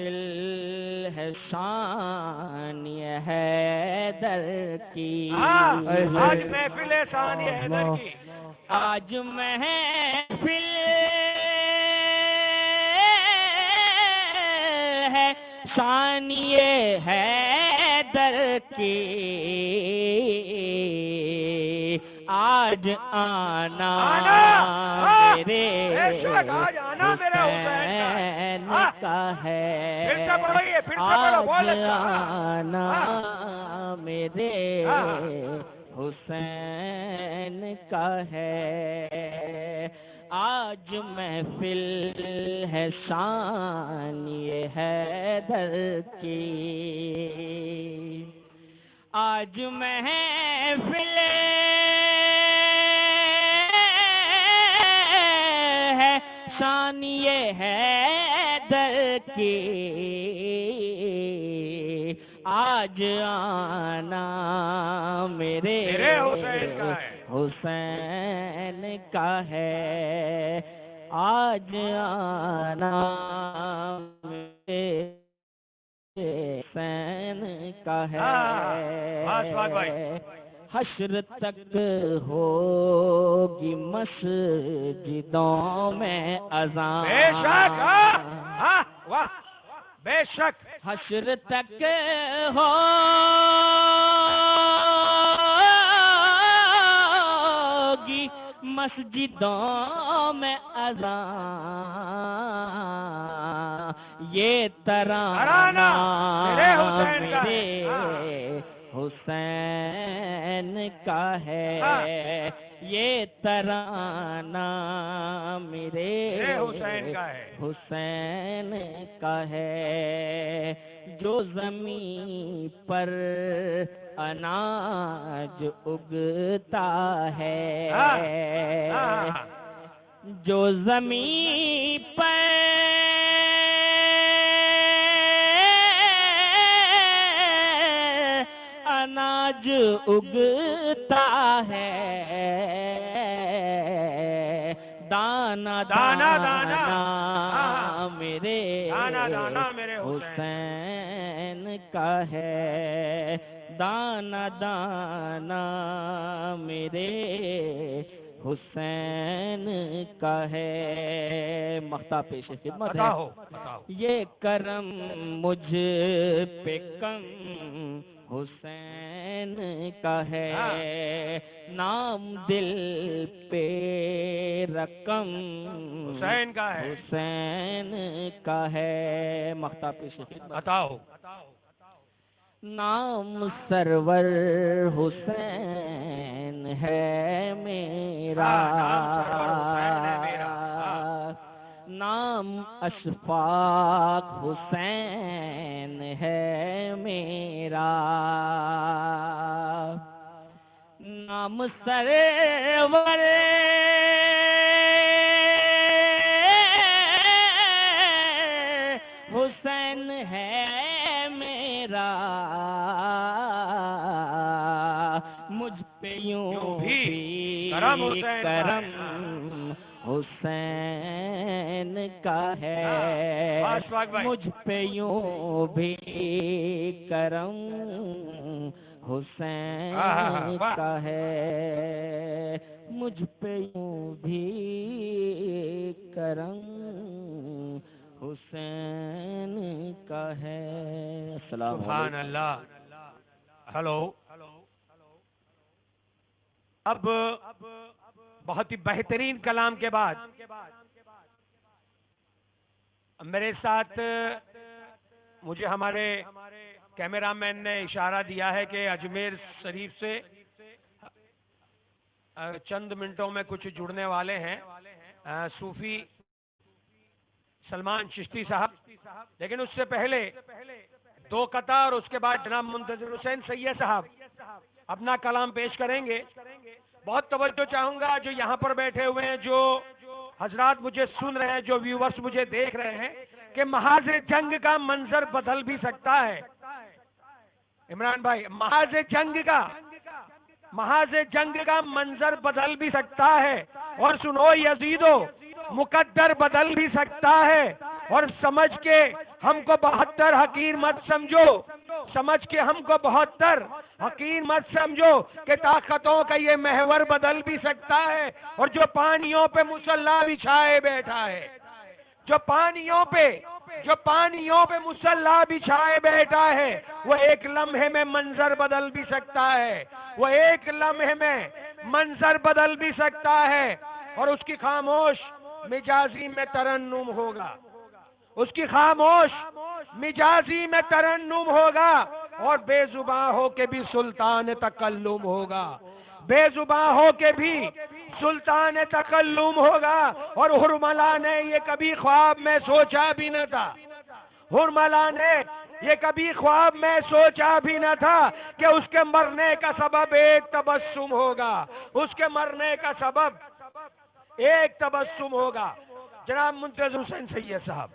محفل ہے ثانی حیدر کی، آج محفل ہے ثانی حیدر کی، آج محفل ہے ثانی حیدر کی، آج آنا میرے حسین کا ہے، آج آنا میرے حسین کا ہے، آج محفل ہے ثانی حیدر کی، آج محفل ہے ثانی حیدر کی، آج آنا میرے حسین کا ہے، آج آنا میرے حسین کا ہے، حشر تک ہوگی مسجدوں میں اذان، بے شک، واہ بے شک، حشر تک ہوگی مسجدوں میں اذان، یہ ترانہ میرے حسین کا ہے، یہ ترانہ میرے حسین کا ہے، جو زمین پر اناج اگتا ہے، جو زمین پر اناج اگتا ہے، دانا دانا میرے حسین کا ہے، دانا دانا میرے حسین کا ہے، مقطع پیش خدمت ہے، یہ کرم مجھ پہ کم حسین کا ہے، نام دل پہ رقم حسین کا ہے، حسین کا ہے، مقطع پیش خدمت، نام سرور حسین ہے میرا، نام اشفاق حسین ہے میرا، نام سرور حسین ہے میرا، مجھ پہ یوں بھی کرم حسین کا ہے، مجھ پہ یوں بھی کرم حسین کا ہے، مجھ پہ یوں بھی کرم حسین کا ہے، السلام علیکم۔ سبحان اللہ۔ ہلو، اب بہت ہی بہترین کلام کے بعد میرے ساتھ مجھے ہمارے کیمرہ مین نے اشارہ دیا ہے کہ اجمیر شریف سے چند منٹوں میں کچھ جڑنے والے ہیں صوفی سلمان چشتی صاحب، لیکن اس سے پہلے دو قطع اور اس کے بعد جناب منتظر حسین سید صاحب اپنا کلام پیش کریں گے۔ بہت توجہ چاہوں گا جو یہاں پر بیٹھے ہوئے ہیں، جو حضرات مجھے سن رہے ہیں، جو ویورز مجھے دیکھ رہے ہیں، کہ محاذ جنگ کا منظر بدل بھی سکتا ہے۔ عمران بھائی، محاذ جنگ کا منظر بدل بھی سکتا ہے، اور سنو یزیدو، مقدر بدل بھی سکتا ہے، اور سمجھ کے ہم کو 72 حقیر مت سمجھو، سمجھ کے ہم کو 72 حقیر مت سمجھو کہ طاقتوں کا یہ محور بدل بھی سکتا ہے، اور جو پانیوں پہ مصلی بچھائے بیٹھا ہے، جو پانیوں پہ مصلی بچھائے بیٹھا ہے، وہ ایک لمحے میں منظر بدل بھی سکتا ہے، وہ ایک لمحے میں منظر بدل بھی سکتا ہے، اور اس کی خاموش مجازی میں ترنم ہوگا، اس کی خاموش مجازی میں ترنم ہوگا، اور بے زباں ہو کے بھی سلطان تکلم ہوگا، بے زباں ہو کے بھی سلطان تکلم ہوگا۔ اور حرملا نے یہ کبھی خواب میں سوچا بھی نہ تھا، حرملا نے یہ کبھی خواب میں سوچا بھی نہ تھا کہ اس کے مرنے کا سبب ایک تبسم ہوگا، اس کے مرنے کا سبب ایک تبسم ہوگا۔ جناب منتظر حسین سید صاحب۔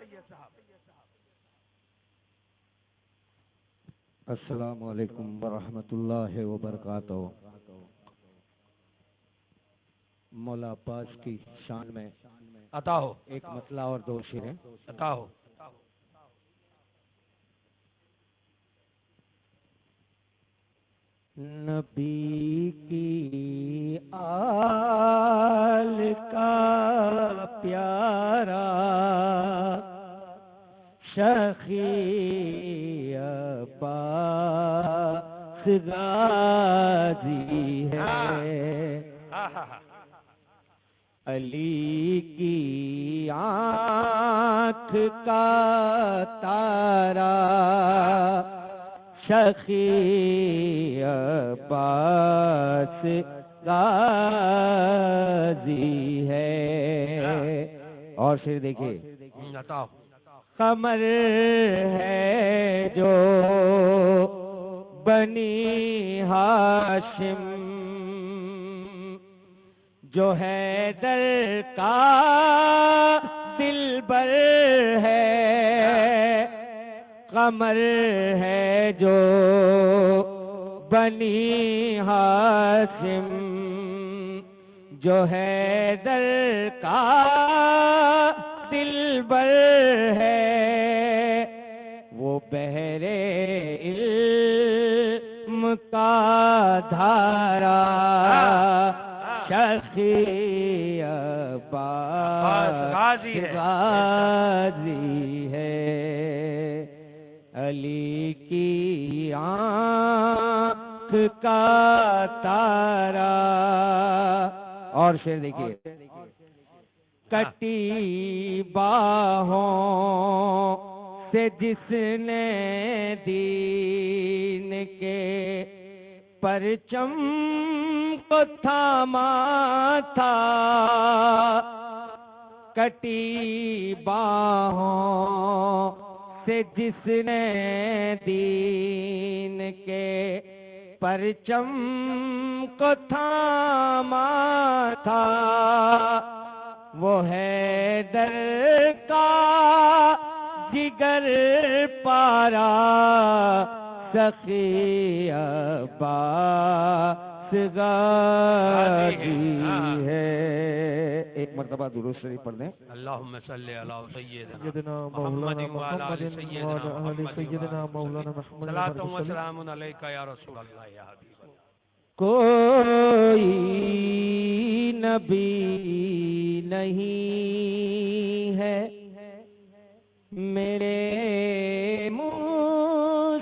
السلام علیکم ورحمۃ اللہ وبرکاتہ۔ مولا عباس کی شان میں عطا ہو، ایک مطلع اور دو شعریں۔ عطا ہو۔ نبی کی آل کا پیارا شخی عباس غازی ہے، علی کی آنکھ کا تارا شخی عباس غازی ہے۔ اور پھر دیکھیے، قمر ہے جو بنی ہاشم، جو حیدر کا دلبر ہے، قمر ہے جو بنی ہاشم، جو حیدر کا دلبر ہے، وہ بحر علم کا دھارا شخی عباس غازی ہے، علی کی آنکھ کا تارا۔ اور شعر دیکھیے، کٹی باہوں سے جس نے دین کے پرچم کو تھاما تھا، کٹی باہوں سے جس نے دین کے پرچم کو تھاما تھا، وہ حیدر کا جگر پارا سخی عباس غازی ہے۔ ایک مرتبہ درود شریف پڑھ دیں۔ اللہم صلی علی سیدنا محمد وعلی آل سیدنا مولانا محمد، صلاۃ و سلام علیکہ یا رسول اللہ یا حبیب اللہ۔ کوئی نبی نہیں ہے میرے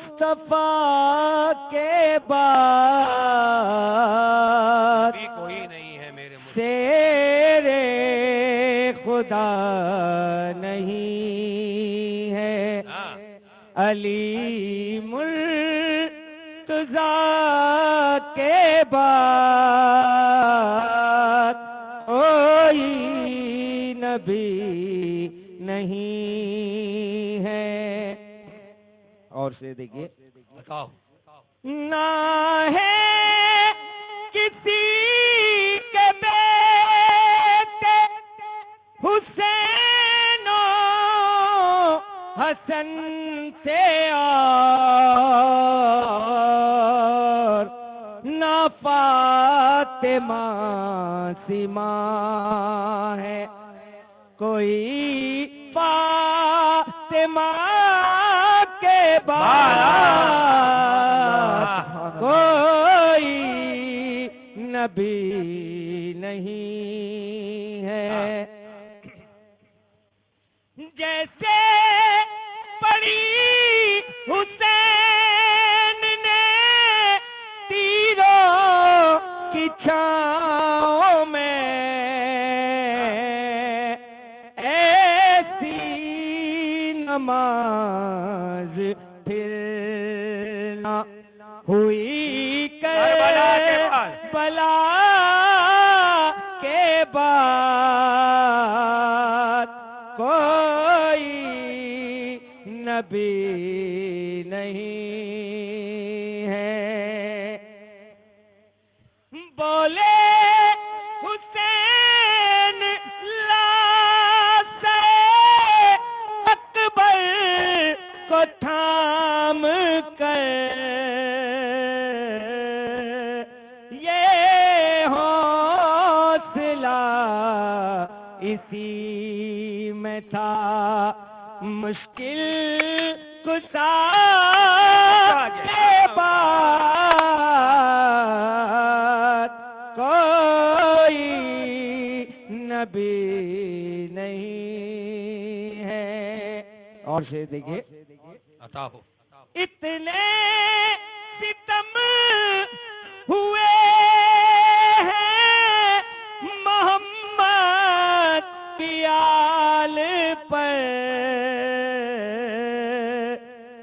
مصطفیٰ کے بعد، کوئی نہیں ہے میرے شیر خدا نہیں ہے، علی مرتضیٰ کے بعد کوئی نبی نہیں ہے۔ اور سے دیکھیے، بتاؤ، نہ ہے کسی کے بیٹے حسین و حسن سے اور نہ فاطمہ سیما ہے، کوئی ماں کے بعد کوئی نبی نہیں ہے، جیسے پڑی حسین نے تیروں کی چھاؤں میں، ایسی نماز پھر نہ ہوئی کربلا کے بعد کوئی نبی نہیں ہے، بولے حسین لاش اکبر کو تھام کر، یہ حوصلہ اسی میں تھا مشکل کشا کے بعد کوئی نبی نہیں ہے۔ اور سے دیکھیے، عطا ہو اتنے ستم ہوئے ہیں محمد پیال پر،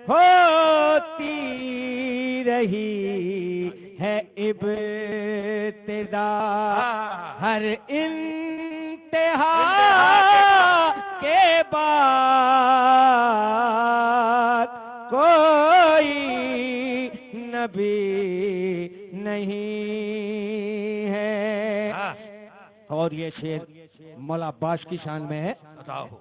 ہوتی رہی ہے ابتدا ہر انتہا کے بعد کوئی نبی نہیں ہے۔ اور یہ شعر مولا عباس کی شان میں ہے، عطا ہو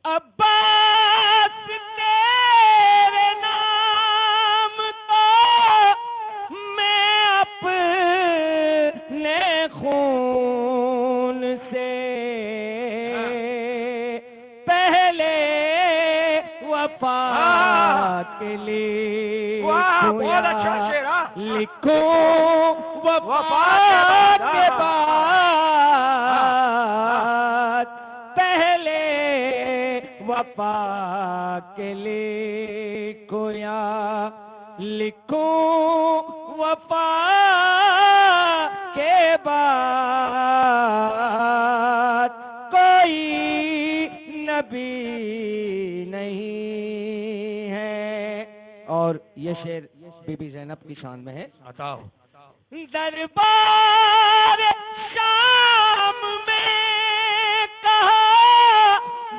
عباس تیرے نام کو میں اپنے خون سے پہلے وفات کے لیے بہت اچھا شعر، لکھوں وفات کے بعد پہلے وفا کے لیے کویا لکھوں وفا کے بعد کوئی نبی نہیں ہے۔ اور یہ شعر بی بی زینب کی شان میں ہے، عطا ہو دربار شام میں کہا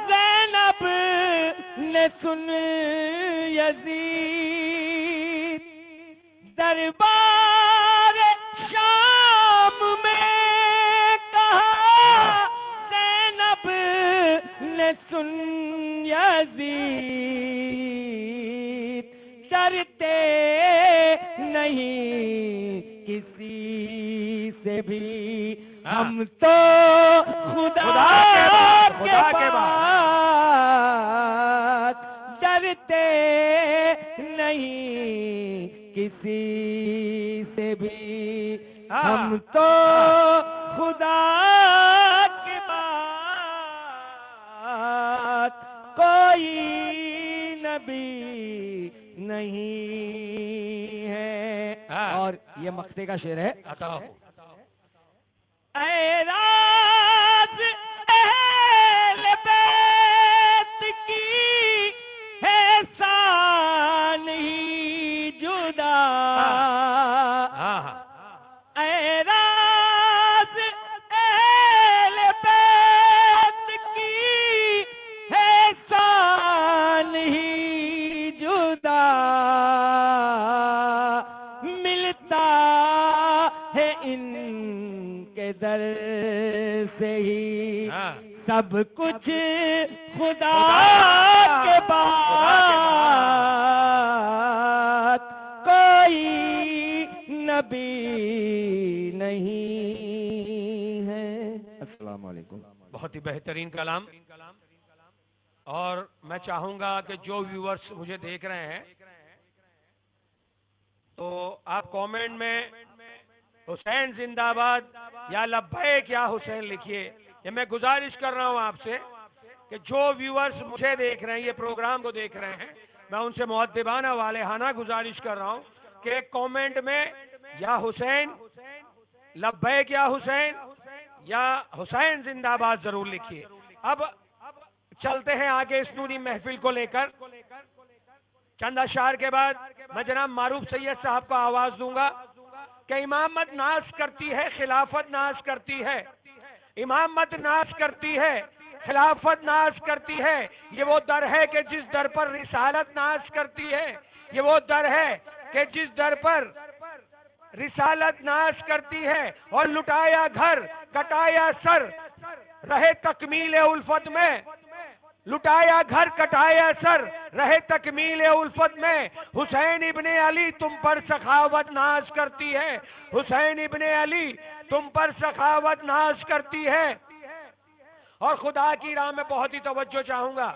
زینب نے سن یزید، دربار شام میں کہا زینب نے سن یزید، ڈرتے نہیں کسی سے بھی ہم تو خدا کے بعد، ڈرتے نہیں کسی سے بھی ہم تو خدا کے بعد کوئی نبی نہیں ہے۔ اور یہ مقطع کا شعر ہے، عطا ہو اے راز اہل بیت کی ہے شان ہی جدا، اے راز اہل بیت کی ہے شان ہی جدا، ملتا ہے ان کے در سے ہی سب کچھ خدا کے بعد کوئی نبی نہیں ہے۔ السلام علیکم۔ بہت ہی بہترین کلام، اور میں چاہوں گا کہ جو ویورز مجھے دیکھ رہے ہیں تو آپ کامنٹ میں حسین زندہ آباد یا لبیک یا حسین لکھیے. یہ میں گزارش کر رہا ہوں آپ سے کہ جو ویورز مجھے دیکھ رہے ہیں، یہ پروگرام کو دیکھ رہے ہیں، میں ان سے مؤدبانہ والہانہ گزارش کر رہا ہوں کہ ایک کامنٹ میں یا حسین لبیک یا حسین زندہ آباد ضرور لکھیے. اب چلتے ہیں آگے اس نوری محفل کو لے کر. چند اشعار کے بعد میں جناب معروف سید صاحب کو آواز دوں گا کہ امامت ناز کرتی ہے، خلافت ناز کرتی ہے. امامت ناز کرتی ہے، خلافت ناز کرتی ہے. یہ وہ در ہے کہ جس در پر رسالت ناز کرتی ہے. یہ وہ در ہے کہ جس در پر رسالت ناز کرتی ہے. اور لٹایا گھر کٹایا سر رہے تکمیل الفت میں. لٹایا گھر کٹایا سر رہے تکمیل الفت میں. حسین ابن علی تم پر سخاوت ناز کرتی ہے. حسین ابن علی تم پر سخاوت ناز کرتی ہے. اور خدا کی راہ میں بہت ہی توجہ چاہوں گا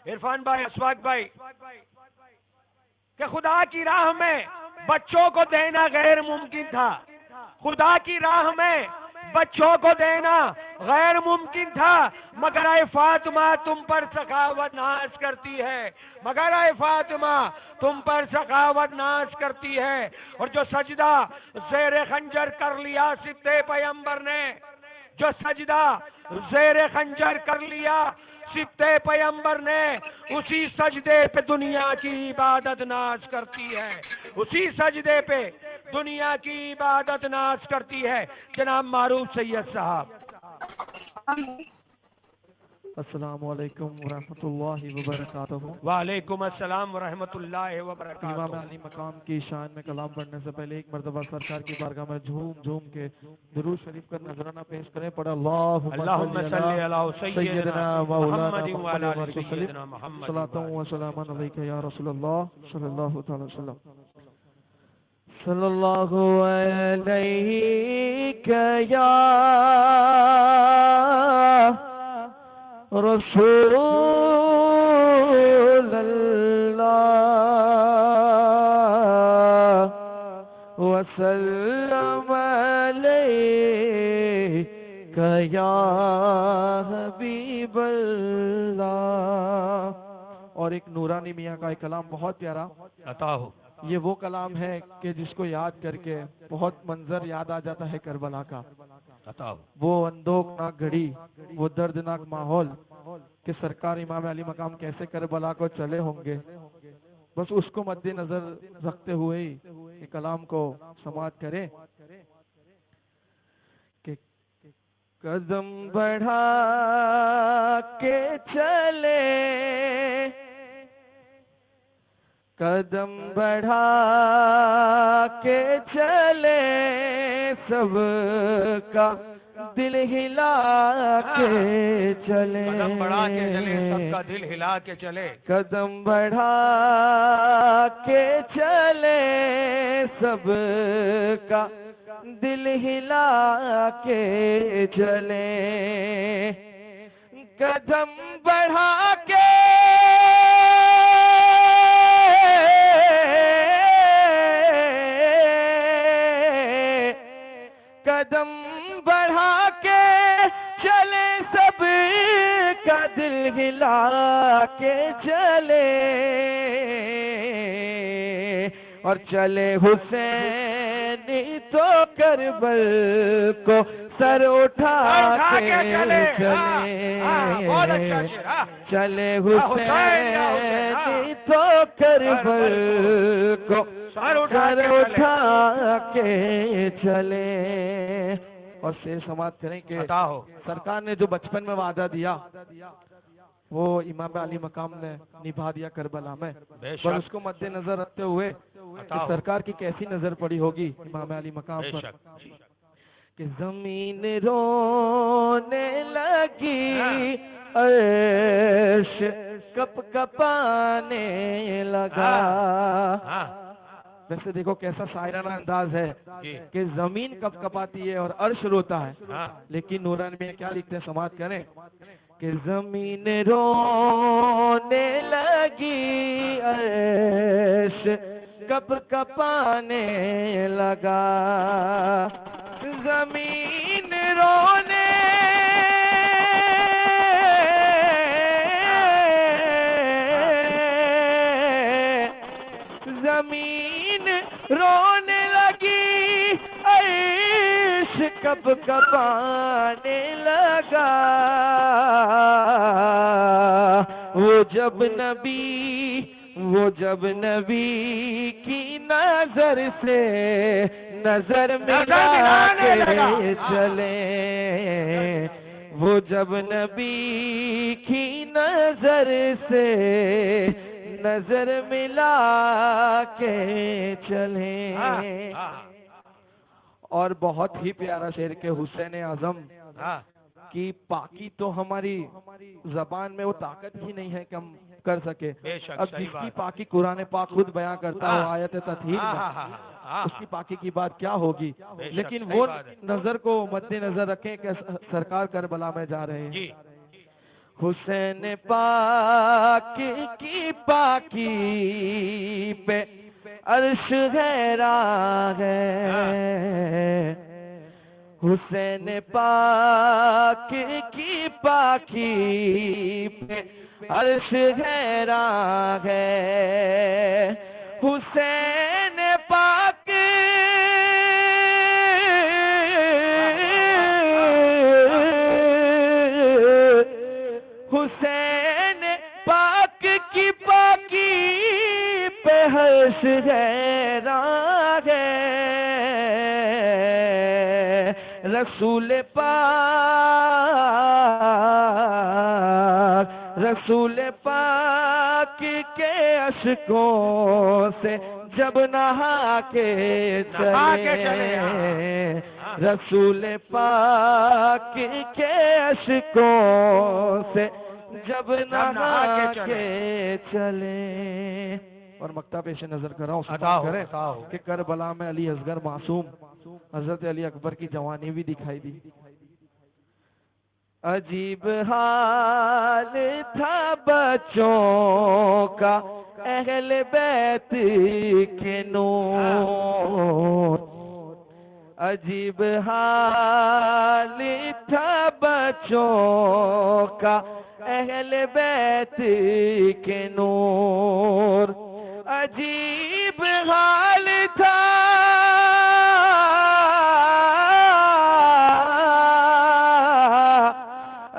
عرفان بھائی، اسواق بھائی، کہ خدا کی راہ میں بچوں کو دینا غیر ممکن تھا. خدا کی راہ میں بچوں کو دینا غیر ممکن تھا، مگر اے فاطمہ تم پر سخاوت ناز کرتی ہے. مگر اے فاطمہ تم پر سخاوت ناز کرتی ہے. اور جو سجدہ زیر خنجر کر لیا سبتے پیمبر نے، جو سجدہ زیر خنجر کر لیا سبتے پیمبر نے، اسی سجدے پہ دنیا کی عبادت ناز کرتی ہے. اسی سجدے پہ دنیا کی عبادت ناز کرتی ہے. جناب معروف سید صاحب. السلام علیکم ورحمۃ اللہ وبرکاتہ. وعلیکم السلام ورحمۃ اللہ امام وبرکاتہ. علی مقام کی شان میں کلام پڑھنے سے پہلے ایک مرتبہ سرکار کی بارگاہ میں جھوم کے درود شریف کا نذرانہ پیش کریں. پڑھا اللہم صلی علی سیدنا محمد وعلی آل سیدنا محمد صلاۃ و سلام علیک یا رسول اللہ صلی اللہ تعالی وسلم. صلی اللہ علیک یا رسول اللہ وسلم علیک یا حبیب اللہ. اور ایک نورانی میاں کا ایک کلام بہت پیارا عطا ہو. یہ وہ کلام ہے کہ جس کو یاد کر کے بہت منظر یاد آ جاتا ہے کربلا کا. عطا ہو. وہ اندوکناک گھڑی، وہ دردناک ماحول کہ سرکار امام علی مقام کیسے کربلا کو چلے ہوں گے. بس اس کو مد نظر رکھتے ہوئے ہی کہ کلام کو سماعت کریں کہ قدم بڑھا کے چلے، قدم بڑھا کے چلے، سب کا دل ہلا کے چلے. قدم بڑھا کے چلے، سب کا دل ہلا کے چلے. قدم بڑھا کے چلے، سب کا دل ہلا کے چلے. قدم بڑھا کے قدم بڑھا کے چلے، سب کا دل ہلا کے چلے. اور چلے حسین تو کربل کو سر اٹھا کے چلے. چلے حسین تو کربل کو سر اٹھا کے چلے. اور سے سماعت کریں کہ عطا ہو. سرکار نے جو بچپن میں وعدہ دیا وہ امام علی مقام نے نبھا دیا کربلا میں. پر اس کو مد نظر رکھتے ہوئے کہ سرکار کی کیسی نظر پڑی ہوگی امام علی مقام پر کہ زمین رونے لگی، عرش کپ کپانے لگا، ویسے دیکھو کیسا شاعرانہ انداز ہے کہ زمین کب کپاتی ہے اور عرش روتا ہے، لیکن نوران میں کیا لکھتے ہیں، سماعت کریں کہ زمین رونے لگی عرش کب کپانے لگا، زمین رونے زمین رونے لگی عرش کب کپانے لگا، وہ جب نبی کی نظر سے نظر ملا کے چلے، وہ جب نبی کی نظر سے نظر ملا کے چلے۔ اور بہت ہی پیارا شعر کہ حسین اعظم کی پاکی تو ہماری زبان میں وہ طاقت ہی نہیں ہے کہ ہم کر سکے۔ اب جس کی پاکی قرآن پاک خود بیان کرتا ہے آیت تطہیر میں، اس کی پاکی کی بات کیا ہوگی، لیکن وہ نظر کو مد نظر رکھیں کہ سرکار کربلا میں جا رہے ہیں۔ حسین پاک کی پاکی پہ عرش حیران ہے، حسین پاک کی پاکی پہ عرش حیران ہے، حسین پاک حسین پاک کی پاکی پہ عرش حیران ہے، رسول پاک کے اشکوں سے جب نہا کے چلے، رسول پاک کے اشکوں سے جب نہا کے چلے۔ اور مکتب پیش نظر کر رہا ہوں، سماعت کریں کہ کربلا میں علی اصغر معصوم حضرت علی اکبر کی جوانی بھی دکھائی دی۔ عجیب حال تھا بچوں کا اہل بیت کے نور، عجیب حال تھا بچوں کا اہل بیت کے نور، عجیب حال تھا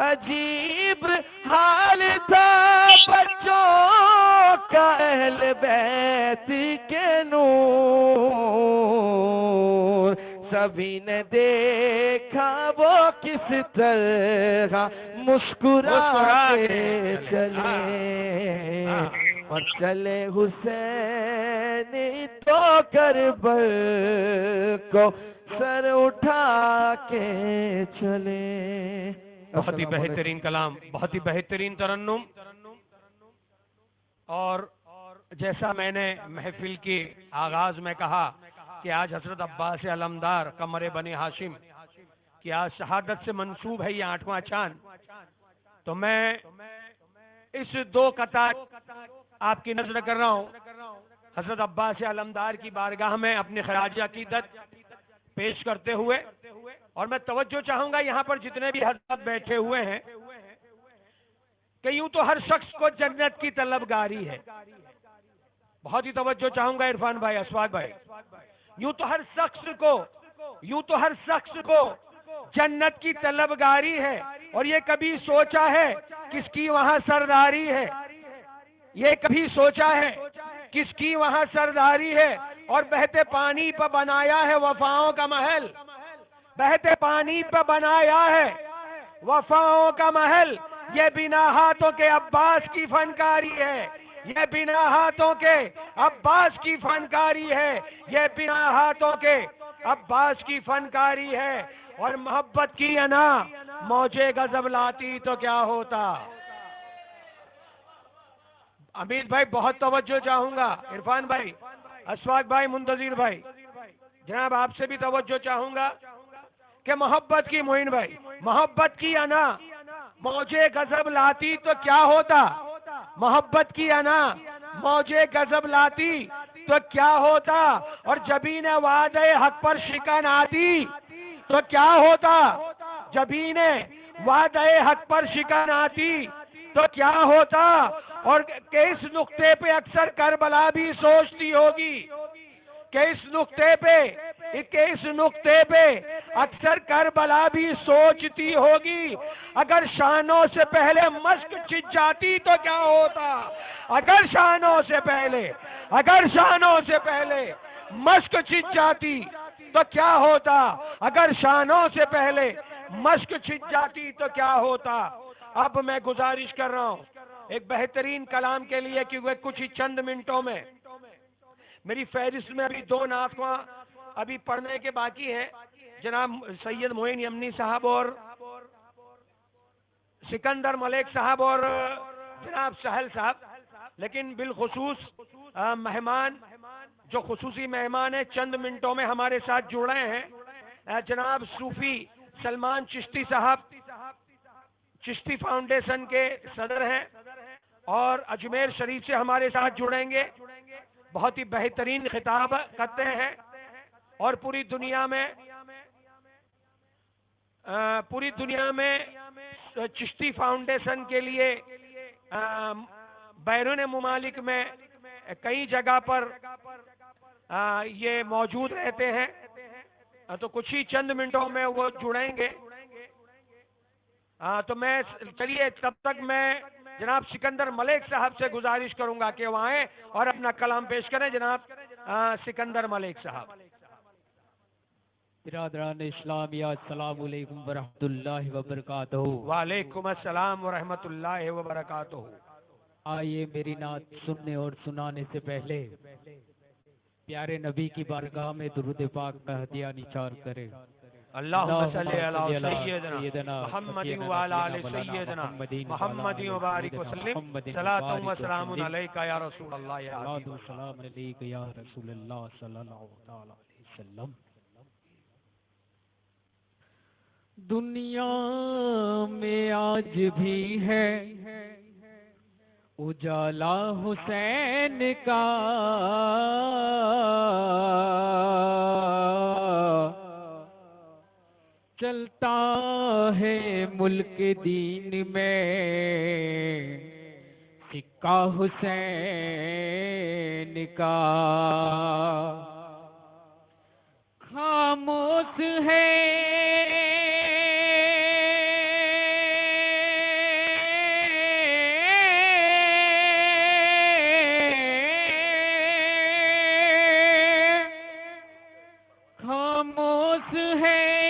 عجیب حال تھا بچوں کا اہل بیت کے نور، سبھی نے دیکھا وہ کس طرح مسکرا کے چلے، اور چلے حسین تو کربل کو سر اٹھا کے چلے۔ بہت ہی بہترین کلام، بہت ہی بہترین ترنم، اور جیسا میں نے محفل کے آغاز میں کہا کہ آج حضرت عباس علمدار قمر بنی ہاشم کی آج شہادت سے منسوب ہے یہ 8واں چاند، تو میں اس 2 قطعات آپ کی نظر کر رہا ہوں حضرت عباس علمدار کی بارگاہ میں اپنی خراج عقیدت پیش کرتے ہوئے، اور میں توجہ چاہوں گا یہاں پر جتنے بھی حضرات بیٹھے ہوئے ہیں کہ یوں تو ہر شخص کو جنت کی طلبگاری ہے، بہت ہی توجہ چاہوں گا عرفان بھائی، اسواد بھائی، یوں تو ہر شخص کو جنت کی طلبگاری ہے، اور یہ کبھی سوچا ہے کس کی وہاں سرداری ہے، یہ کبھی سوچا ہے کس کی وہاں سرداری ہے، اور بہتے پانی پہ بنایا ہے وفاؤں کا محل، بہتے پانی پہ بنایا ہے وفاؤں کا محل، یہ بنا ہاتھوں کے عباس کی فنکاری ہے، یہ بنا ہاتھوں کے عباس کی فنکاری ہے، یہ بنا ہاتھوں کے عباس کی فنکاری ہے، اور محبت کی انا موجے غضب لاتی تو کیا ہوتا۔ امید بھائی بہت توجہ چاہوں گا، عرفان بھائی اشفاق بھائی، منتظر بھائی، جناب آپ سے بھی توجہ چاہوں گا کہ محبت کی، معین بھائی، محبت کی انا موجے غضب لاتی تو کیا ہوتا؟ محبت کی انا موجے غضب لاتی تو کیا ہوتا؟ اور جبین وعدہ حق پر شکن آتی تو کیا ہوتا؟ جبین وعدہ حق پر شکن آتی تو کیا ہوتا؟ اور کہ اس نقطے پہ اکثر کربلا بھی سوچتی ہوگی، کہ اس نقطے پہ اکثر کربلا بھی سوچتی ہوگی، اگر شانوں سے پہلے مشق چھٹ جاتی تو کیا ہوتا؟ اگر شانوں سے پہلے مشق چھٹ جاتی تو کیا ہوتا؟ اگر شانوں سے پہلے مشق چھٹ جاتی تو کیا ہوتا؟ اب میں گزارش کر رہا ہوں ایک بہترین کلام کے لیے، کیونکہ کچھ ہی چند منٹوں میں میری فہرست میں ابھی 2 نعتیں ابھی پڑھنے کے باقی ہیں، جناب سید معین یمنی صاحب اور سکندر ملک صاحب اور جناب سہل صاحب، لیکن بالخصوص مہمان جو خصوصی مہمان ہیں چند منٹوں میں ہمارے ساتھ جڑ رہے ہیں، جناب صوفی سلمان چشتی صاحب، چشتی فاؤنڈیشن کے صدر ہیں اور اجمیر شریف سے ہمارے ساتھ جڑیں گے، بہت ہی بہترین خطاب کرتے ہیں اور پوری دنیا میں چشتی فاؤنڈیشن کے لیے بیرون ممالک میں کئی جگہ پر یہ موجود رہتے ہیں، تو کچھ ہی چند منٹوں میں وہ جڑیں گے، تو میں چلیے تب تک میں جناب سکندر ملک صاحب سے گزارش کروں گا کہ وہ آئیں اور اپنا کلام پیش کریں۔ جناب سکندر ملک صاحب۔ برادران اسلامیہ، السلام علیکم ورحمۃ اللہ وبرکاتہ۔ وعلیکم السلام ورحمۃ اللہ وبرکاتہ۔ آئیے میری نعت سننے اور سنانے سے پہلے پیارے نبی کی بارگاہ میں درود پاک کا ہدیہ نثار کریں۔ اللہم صلی علی سیدنا محمد وعلی آل سیدنا محمد وبارک وسلم، صلاۃ و سلام علیک یا رسول اللہ یا حبیب اللہ۔ السلام علیک یا رسول اللہ صلی اللہ علیہ وسلم۔ دنیا میں آج بھی ہے اجالا حسین کا، چلتا ہے ملک دین میں سکہ حسین کا، خاموش ہے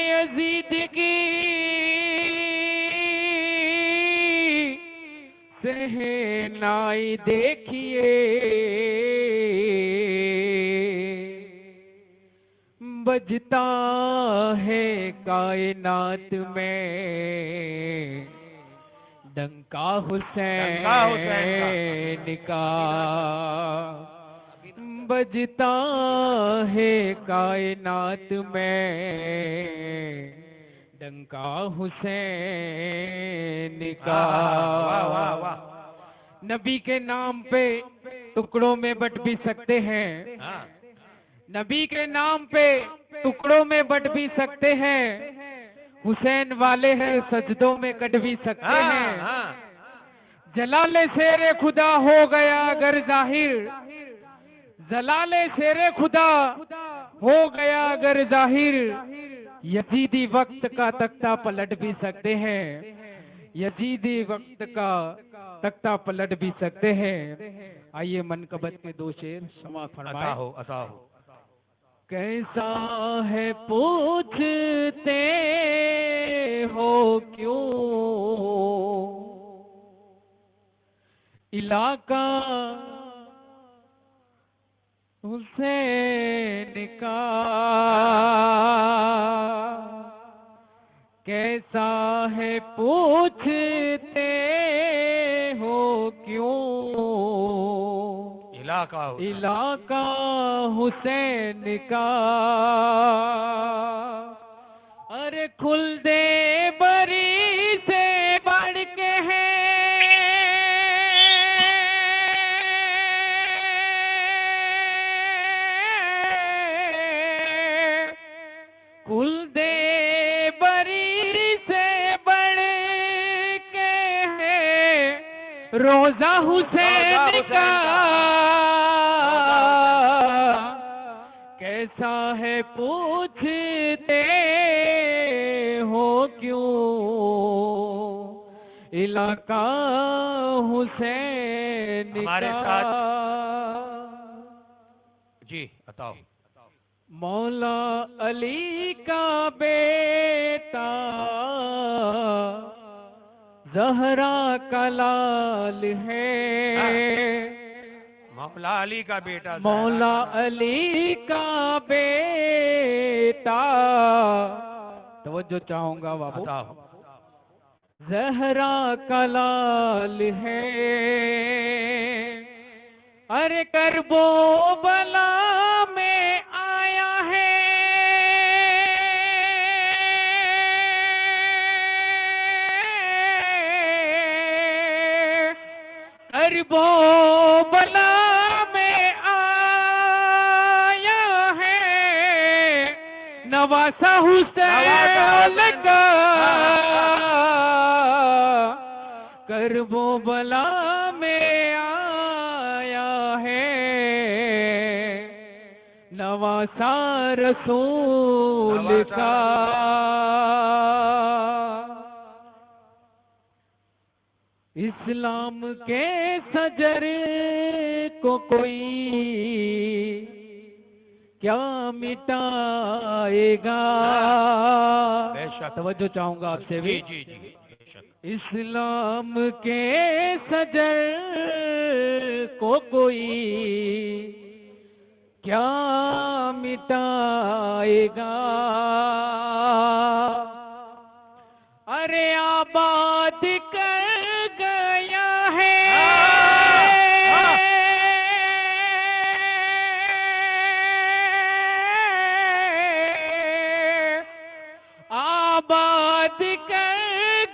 یزید کی صحنائی دیکھیے، بجتا ہے کائنات میں ڈنکا حسین کا، بجتا ہے کائنات میں ڈنکا حسین کا۔ نبی کے نام پہ ٹکڑوں میں بٹ بھی سکتے ہیں، نبی کے نام پہ ٹکڑوں میں بٹ بھی سکتے ہیں، حسین والے ہیں سجدوں میں کٹ بھی سکتے ہیں، جلال شیر خدا ہو گیا اگر ظاہر، جلال شیر خدا ہو گیا اگر ظاہر، یزیدی وقت کا تختہ پلٹ بھی سکتے ہیں، یزیدی وقت کا تختہ پلٹ بھی سکتے ہیں۔ آئیے منقبت کے 2 شعر سماعت فرمائیں۔ عطا ہو۔ کیسا ہے پوچھتے ہو کیوں علاقہ حسین کا، کیسا ہے پوچھتے ہو کیوں علاقہ حسین کا، ارے کھل دے بری سے بڑھ کے ہے، کھل دے بری سے بڑھ کے ہے روزہ حسین کا، کیسا ہے پوچھتے ہو کیوں، علاقہ حسین ہمارے کا، جی بتاؤ، مولا علی کا بیٹا زہرا کا لال ہے، مولا علی کا بیٹا، مولا علی کا بیٹا، توجہ چاہوں گا بابو، بتاؤ، زہرا کا لال ہے، ارے کربو بلا میں آیا ہے، کربو بلا میں آیا ہے نواسا حسین کا، کربو بلا میں آیا ہے نواسا رسول کا، اسلام کے سجر کو کوئی کیا مٹائے گا، بے شک، توجہ چاہوں گا آپ سے بھی، جی جی جی، بے شک، اسلام کے سجر کو کوئی کیا مٹائے گا، ارے آباد کر گیا ہے آباد کر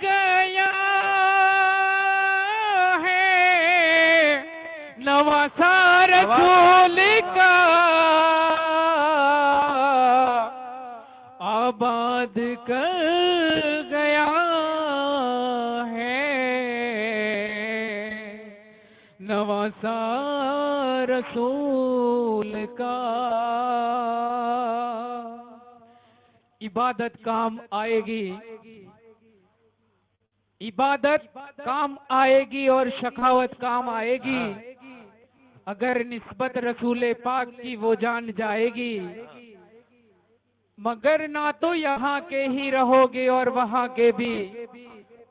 گیا ہے نواسا رسول کا، آباد کر گیا ہے نواسا رسول کا، عبادت کام آئے گی، عبادت کام آئے گی اور شخاوت کام آئے گی، اگر نسبت رسول پاک کی وہ جان جائے گی، مگر نہ تو یہاں کے ہی رہو گے اور وہاں کے بھی،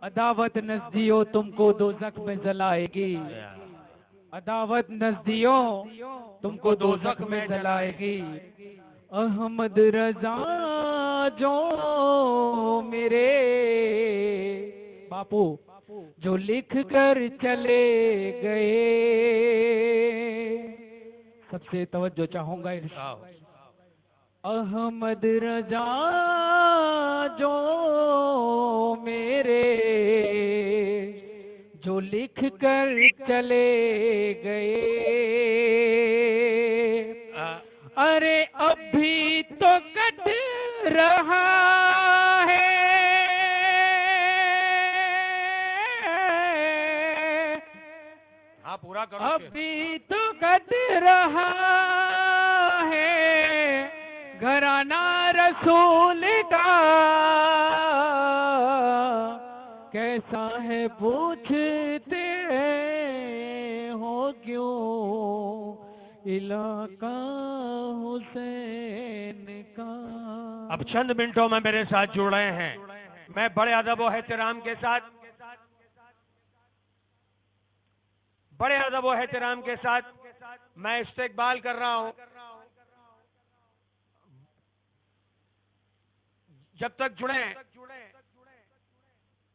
عداوت نزدیوں تم کو دوزخ میں جلائے گی، عداوت نزدیوں تم کو دوزخ میں جلائے گی، احمد رضا جو میرے باپو جو لکھ کر چلے گئے، سب سے توجہ چاہوں گا، احمد رضا جو میرے جو لکھ کر چلے گئے، ارے اب بھی تو کٹ رہا ہے، ہاں پورا کرو، اب بھی تو کٹ رہا ہے گھرانہ رسول کا، کیسا ہے پوچھتے ہو کیوں، علاقہ حسین کا۔ اب چند منٹوں میں میرے ساتھ جڑ رہے ہیں، میں بڑے ادب و احترام کے ساتھ میں استقبال کر رہا ہوں، جب تک جڑیں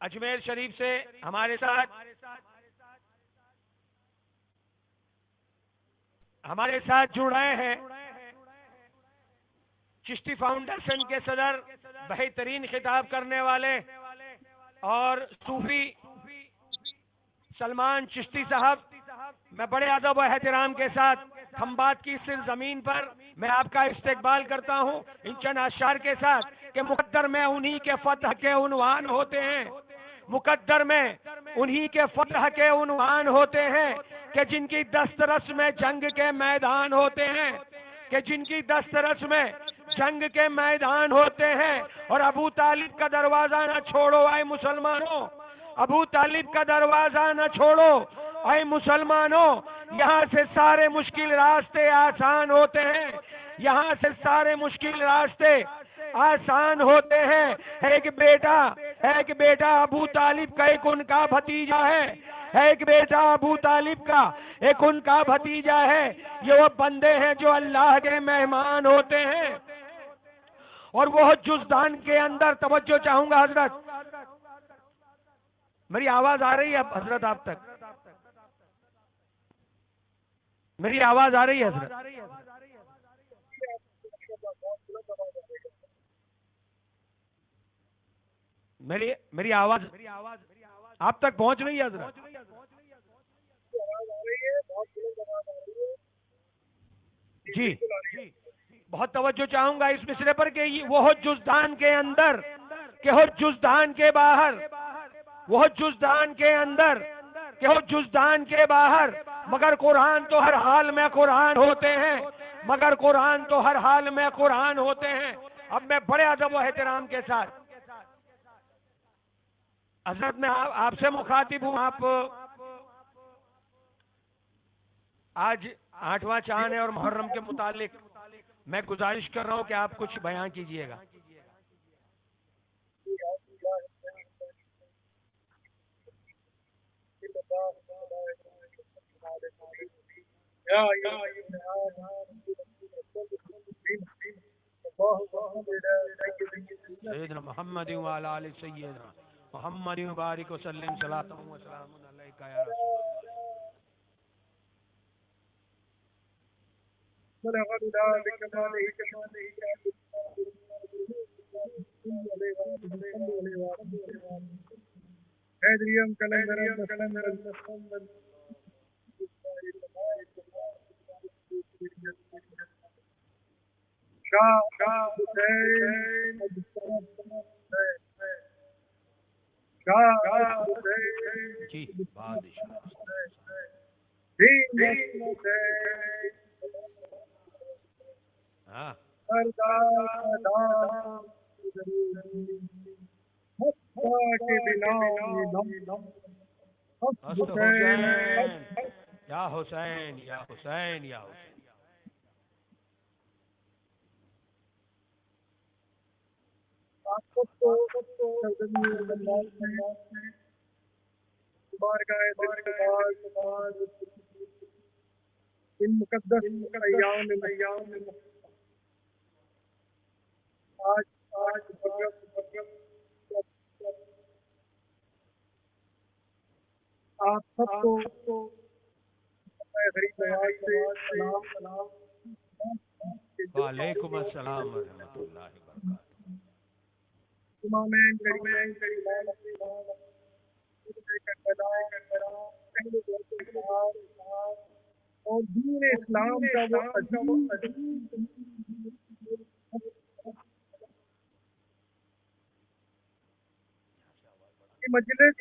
اجمیر شریف سے ہمارے ساتھ ہمارے ساتھ جڑ رہے ہیں چشتی فاؤنڈیشن کے صدر، بہترین خطاب کرنے والے اور صوفی سلمان چشتی صاحب، میں بڑے ادب و احترام کے ساتھ کھمبات کی اس زمین پر میں آپ کا استقبال کرتا ہوں ان چند اشعار کے ساتھ کہ مقدر میں انہی کے فتح کے عنوان ہوتے ہیں، مقدر میں انہی کے فتح کے عنوان ہوتے ہیں کہ جن کی دسترس میں جنگ کے میدان ہوتے ہیں، کہ جن کی دسترس میں جنگ کے میدان ہوتے ہیں۔ اور ابو طالب کا دروازہ نہ چھوڑو اے مسلمانوں، ابو طالب کا دروازہ نہ چھوڑو اے مسلمانوں، یہاں سے سارے مشکل راستے آسان ہوتے ہیں، یہاں سے سارے مشکل راستے آسان ہوتے ہیں۔ ایک بیٹا ابو طالب کا ایک ان کا بھتیجا ہے، ایک بیٹا ابو طالب کا ایک ان کا بھتیجا ہے، یہ وہ بندے ہیں جو اللہ کے مہمان ہوتے ہیں۔ اور وہ جزدان کے اندر توجہ چاہوں گا حضرت، میری آواز آ رہی ہے حضرت آپ تک؟ میری آواز آ رہی ہے حضرت؟ میری آواز آپ تک پہنچ رہی ہے حضرت؟ جی بہت توجہ چاہوں گا اس مصرے پر کہ وہ جزدان کے اندر، کہ ہو جزدان کے باہر، وہ جزدان کے اندر، کہ ہو جزدان کے باہر، مگر قرآن تو ہر حال میں قرآن ہوتے ہیں، مگر قرآن تو ہر حال میں قرآن ہوتے ہیں۔ اب میں بڑے ادب و احترام کے ساتھ حضرت میں آپ سے مخاطب ہوں، آپ آج 8واں چاند ہے اور محرم کے متعلق میں گزارش کر رہا ہوں کہ آپ کچھ بیان کیجئے گا۔ سیدنا محمد وعلی آل سیدنا محمد مبارک وسلم صلاۃ و سلام علیک یا رسول جی بادشاہ ہاں حسین یا حسین یا حسین یا حسین۔ آپ سب کو سرزمین اللہ میں بارگاہ ان مقدس ایام میں آج آپ سب کو غریب نواز سے سلام۔ وعلیکم السلام ورحمۃ اللہ وبرکاتہ۔ امامین اور دین اسلام کا وہ عظیم مجلس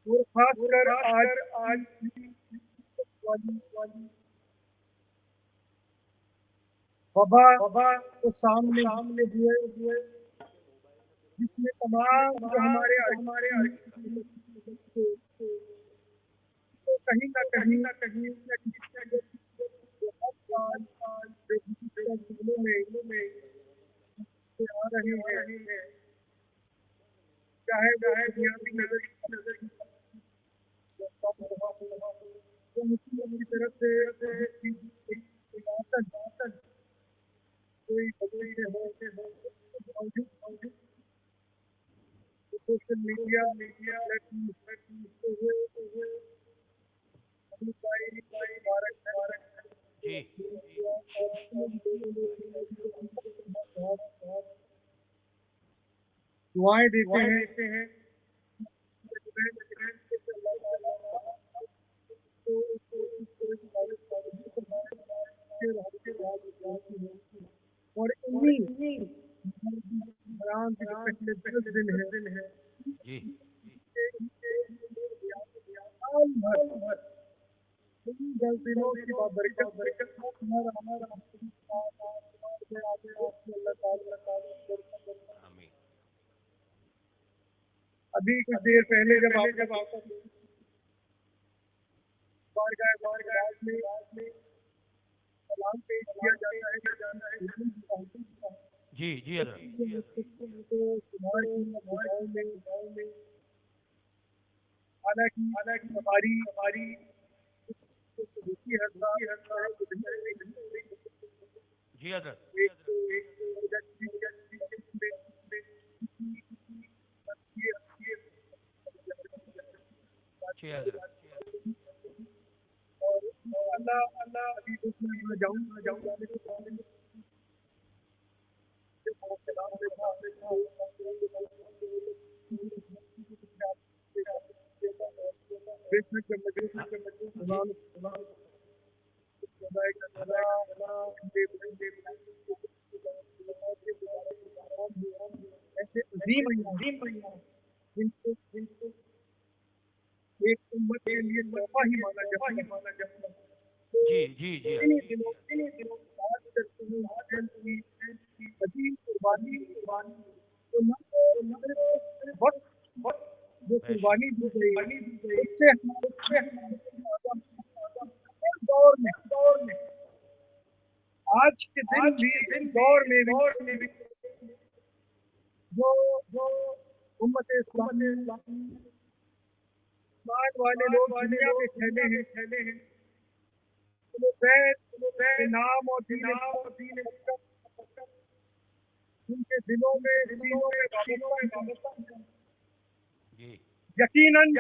اور خاص کر آج وبا کو سامنے ہوئے جس میں تمام جو ہمارے کہیں نہ کہیں اس میں آ رہے ہیں، چاہے وہ بنیادی نظر کی طرف سے کوئی سوشل میڈیا جی دعائیں دیتے ہیں اور انہیں رمضان کے پچھلے 10 دن ہے جی سال بھر ان 10 دنوں کی بابرکت سے آمین ابھی کچھ دیر پہلے جب آپ بارگاہ میں سلام پیش کیا جاتا ہے جی جی حضرت حالانکہ ہماری ہر سال جی حضرت جی حضرت اور اللہ ابھی جاؤں ایسے عظیم جن کو ایک امت کے لیے تحفہ ہی مانا جاتا جی جی جی جو قربانی دی گئی اس سے دور میں آج کے دن بھی دور میں بھی جو امت اسلامی والے لوگ دنیا میں پھیلے ہیں نام اور دین ان کے دلوں میں سینوں میں وابستہ جی یقیناً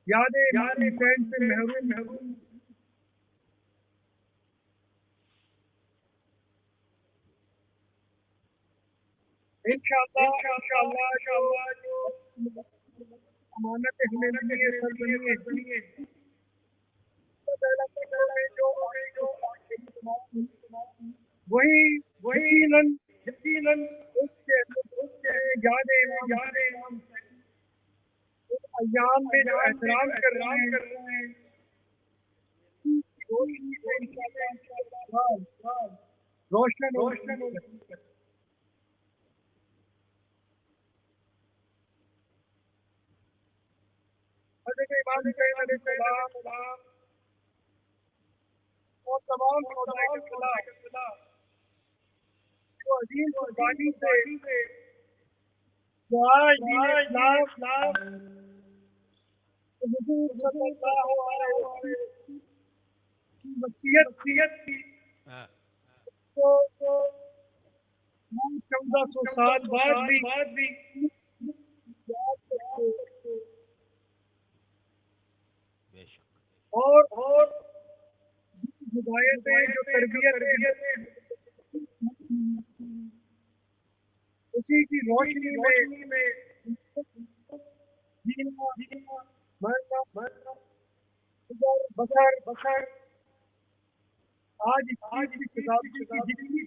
یادیں حسین سے محروم انشاءاللہ جو امانت ہمیں ملی ہے سربنی ہے وہی یقیناً امام ایام میں جو احترام کر رہے ہیں روشن حضرت امام حسین علیہ السلام اور تمام جو عظیم قربانی سے جو آج دین اسلام حضور صلی اللہ علیہ وسلم کی وصیت کی تو 1400 سال بعد بھی اور ہدایتیں جو تربیت اسی کی روشنی میں بسر آج کی شتابدی کی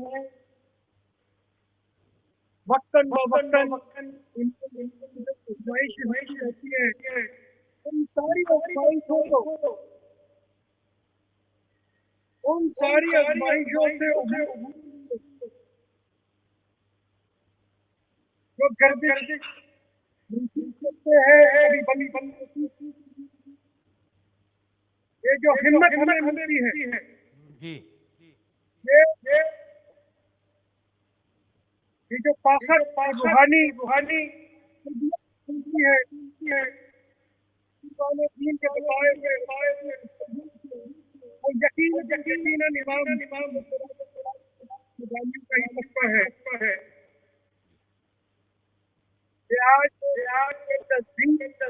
ہیں وقتاً رہتی ہے ان ساری آزمائشوں سے جو گردش کرتے ہیں یہ جو ہمت ہمیں ملتی ہے جی یہ جو طاقت روحانی ملتی ہے دین کے بتائے اور یقیناً امام کا ہی سبقہ ہے کہ آج کے تصدیق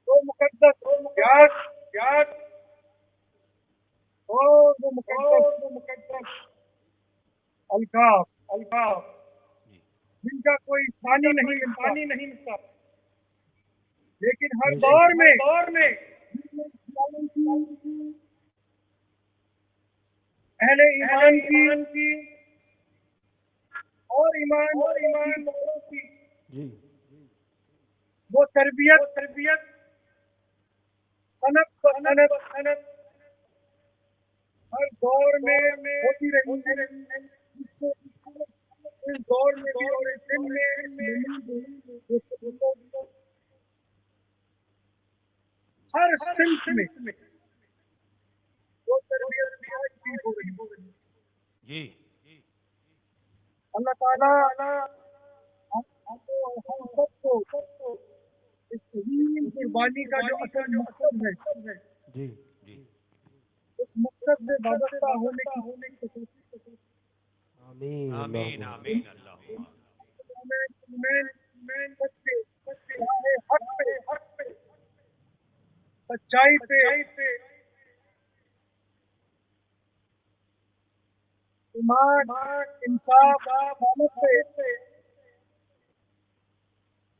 وہ مقدس یاد اور وہ مقدس القاب جن کا کوئی ثانی نہیں ملتا، لیکن ہر دور میں اہل ایمان کی اور ایمان جی وہ تربیت سنت ہر دور میں ہوتی رہی ہے، اس دور میں بھی اور اس دن میں ہر صنف میں وہ تربیت ہو رہی ہے۔ جی اللہ تعالیٰ ہم سب کو اس عظیم قربانی کا جو اصل مقصد ہے جی اس مقصد سے وابستہ ہونے کی آمین آمین آمین اللہم حق پہ سچائی پہ ایمان انصاف عدالت پہ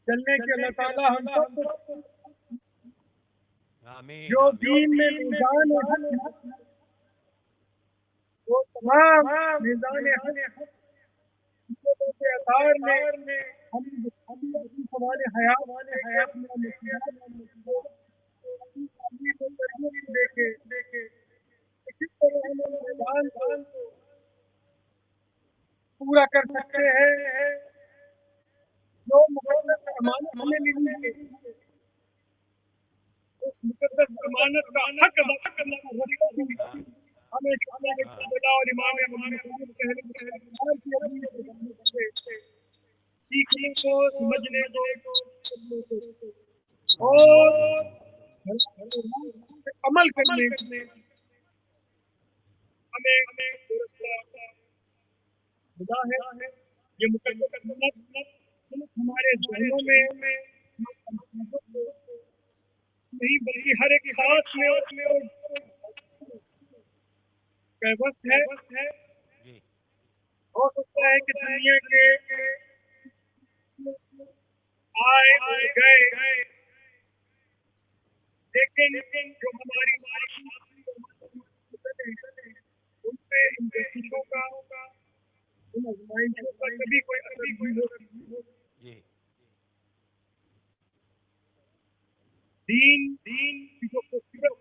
چلنے کے اللہ تعالیٰ ہم سب کو آمین جو دین میں میزان حق ہے وہ تمام میزان حق کے اثار میں ہم اپنی سوال حیات لے کے کس طرح ہم میدان کو پورا کر سکتے ہیں جو مقدس امانت ہمیں ملی ہے، اس مقدس امانت کا حق ادا کرنا ہمیں اور امام سیکھنے کو سمجھنے دو اور عمل کرنے ہمیں خدا ہے یہ مقدس امانت ہمارے ذہنوں میں نہیں بلکہ ہر ایک سانس میں پیوست ہے۔ ہو سکتا ہے کہ دنیا کے آئے اور گئے، لیکن جو ہماری سانس ان پہ ان کوششوں کا ان آزمائشوں کا کبھی کوئی اثر نہیں ہوگا۔ دین کی جو خوبصورت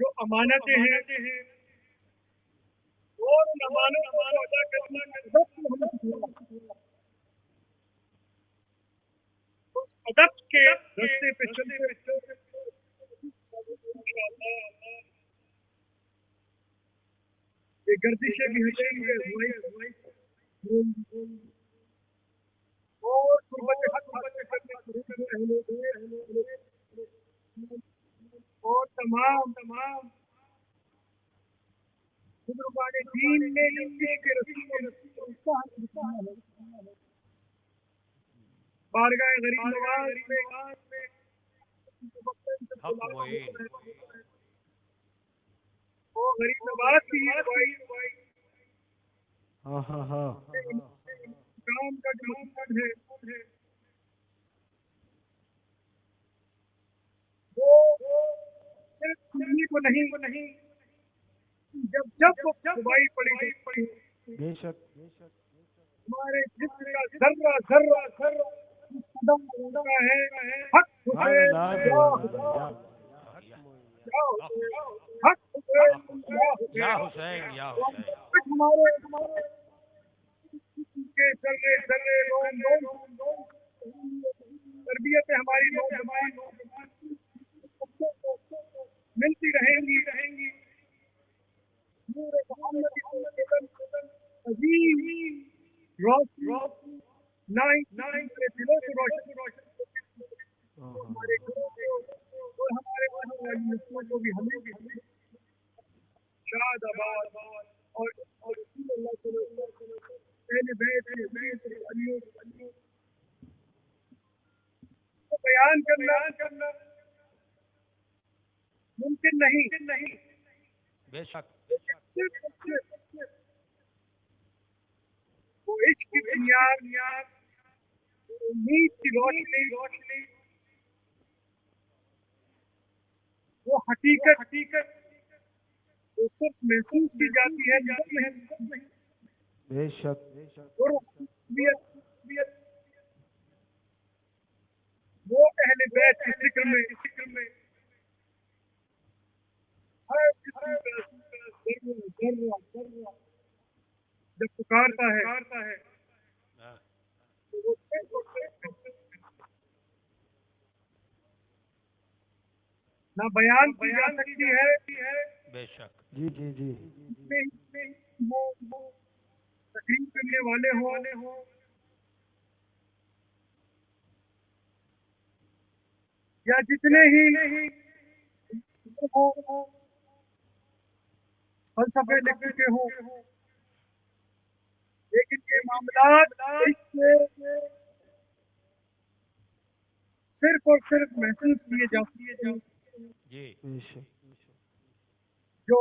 جو امانتیں ہیں اور ان امانتوں کو ادا کرنا ادب کو ہمیں سکھانا، اس ادب کے راستے پہ چلتے یہ گردشیں بھی ہٹیں گے اور قربت حق حاصل کرنے اور تمام بزرگان دین نے اس کے رسول بارگاہ غریب نواز میں وہ غریب نواز کی دعائی کام کا جو مقصد ہے وہ صرف سننے کو نہیں جب وہ دعائی پڑی بے شک ہمارے جسم کا ذرہ قدم ہوتا ہے حق یا حسین یا حسین ہمارے کے ذرے تربیت ہماری ملتی رہیں گی نور محمد عظیم روشنی بیان کرنا ممکن نہیں. بے شک. صرف وہ عشق کی بنیاد، امید کی روشنی، وہ حقیقت وہ صرف محسوس کی جاتی ہے، بے شک. اور وہ اہل بیت کی ذکر میں ہر قسم کا ذرہ جب پکارتا ہے تو وہ صرف اور صرف محسوس کرتا ہے. نہ بیان کی جا سکتی ہے. بے شک. جی. وہ تقریر کرنے والے ہوں یا جتنے ہی فلسفے لکھ چکے ہوں، لیکن یہ معاملات صرف اور صرف محسوس کیے جاتے ہیں. جی. بے شک. جو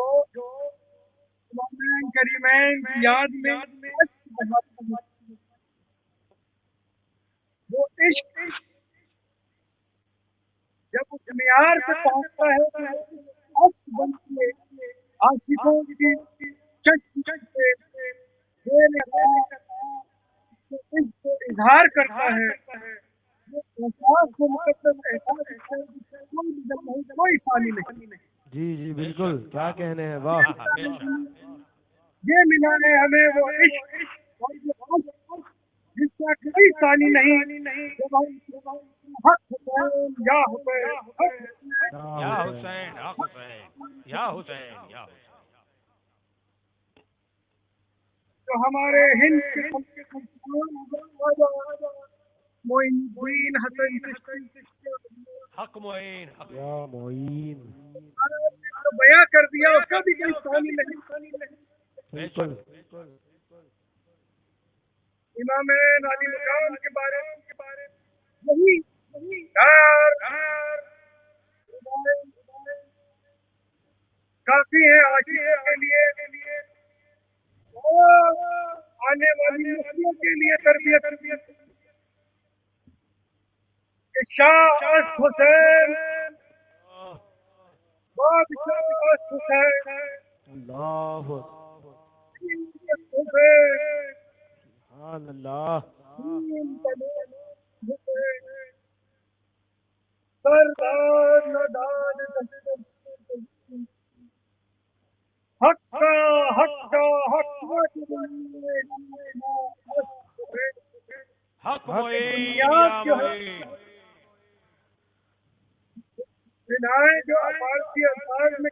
امامین کریمین کی یاد میں وہ عشق جب اس معیار پہ پہنچتا ہے تو عشق بن کے عاشقوں کی چشم سے عشق کو اظہار کرتا ہے. وہ احساس کو مقدس احساس ہے جس کا کوئی بدل نہیں، کوئی ثانی نہیں. جی بالکل. کیا کہنے ہیں، واہ. یہ ملا ہے ہمیں وہ عشق اور وہ عشق جس کا کوئی ثانی نہیں. حق حسین یا حسین، یا حسین، حق حسین، یا حسین، یا حسین. جو ہمارے ہند کے معین الدین حسن چشتی حق معین، حق یا معین. جو بیاں کر دیا اس کا بھی کوئی ثانی نہیں. بالکل. امامین علی مقام کے بارے میں وہی کافی ہے عاشقوں کے لیے اور آنے والی نسلوں کے لیے تربیت کہ شاہ است حسین، بادشاہ است حسین، اللہ، سبحان اللہ. سردار ندان حق معین، یا معین. جو فارسی الفاظ میں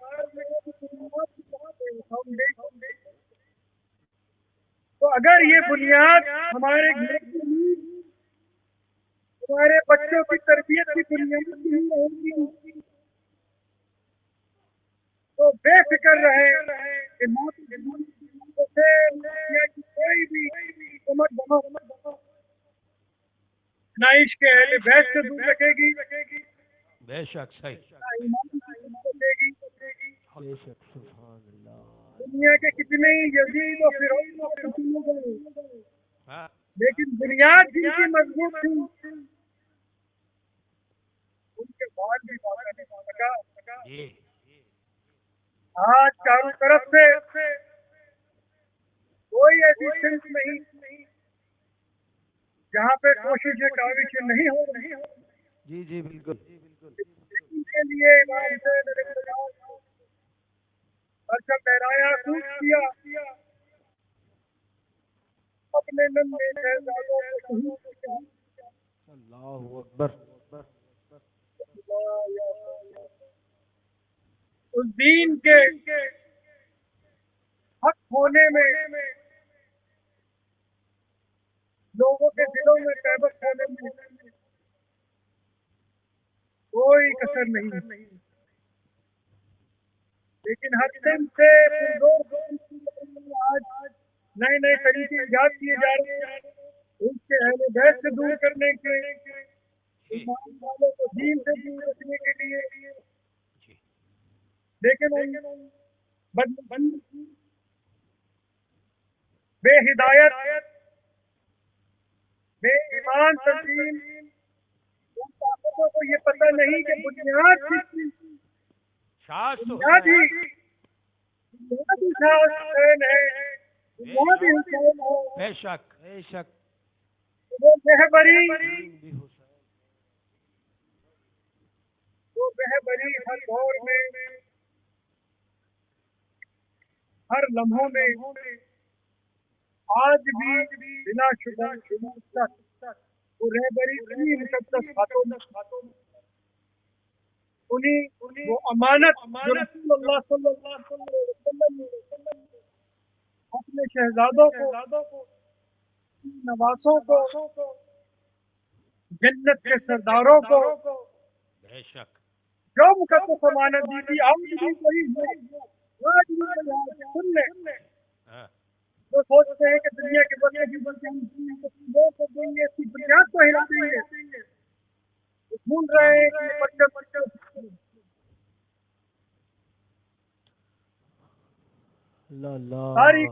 تو اگر یہ بنیاد ہمارے گھر کی، ہمارے بچوں کی تربیت کی بنیاد نہیں ہوگی تو بے فکر رہے کہ کوئی بھی نہ عشق اہل بیت سے دور رکھے گی، بے شک. صحیح. بے شک. سبحان اللہ. دنیا کے کتنے ہی یزید و فرعون ہاں. لیکن بنیاد جن کی مضبوط تھی ان کے بعد بھی واقع نہیں سکا. جی. آج چاروں طرف سے کوئی ایسی سمت نہیں جہاں پہ کوششیں کاوشیں نہیں ہو رہی. جی بالکل. ان کے لیے امام حسین علیہ السلام پرچم لہرایا، کوچ کیا، اپنے ننھے شہزادوں کو شہید کیا. اللہ اکبر. اس دین کے حق ہونے میں، لوگوں کے دلوں میں قیمت ہونے میں کوئی کسر نہیں. لیکن ہر سن سے آج نئے طریقے ایجاد کیے جا رہے ہیں اس کے اہل بیت سے دور کرنے کے، ایمان والوں کو دین سے دور رکھنے کے لیے، لیکن ان بدنصیب، بے ہدایت، بے ایمان تنظیم، ان طاقتوں کو یہ پتہ نہیں کہ بنیاد بنیادی حسین ہے، بنیادی حسین ہے، بے شک بے شک وہ رہبری ہر دور میں، ہر لمحوں میں، آج بھی بلا شبہ وہ رہبری انہی مقدس خاتون، انہی وہ امانت جو رسول اللہ صلی اللہ علیہ وسلم نے اپنے شہزادوں کو، نواسوں کو، جنت کے سرداروں کو بے شک جو مقدس امانت دی تھی، آج بھی وہی ہے، آج بھی وہی ہے۔ سن لیں، وہ سوچتے ہیں کہ دنیا کے بس کی لوگ کر دیں گے، اس کی بنیاد کو ہلا دیں گے، وہ بھول رہے ہیں کہ یہ پرچم اللہ اللہ ساری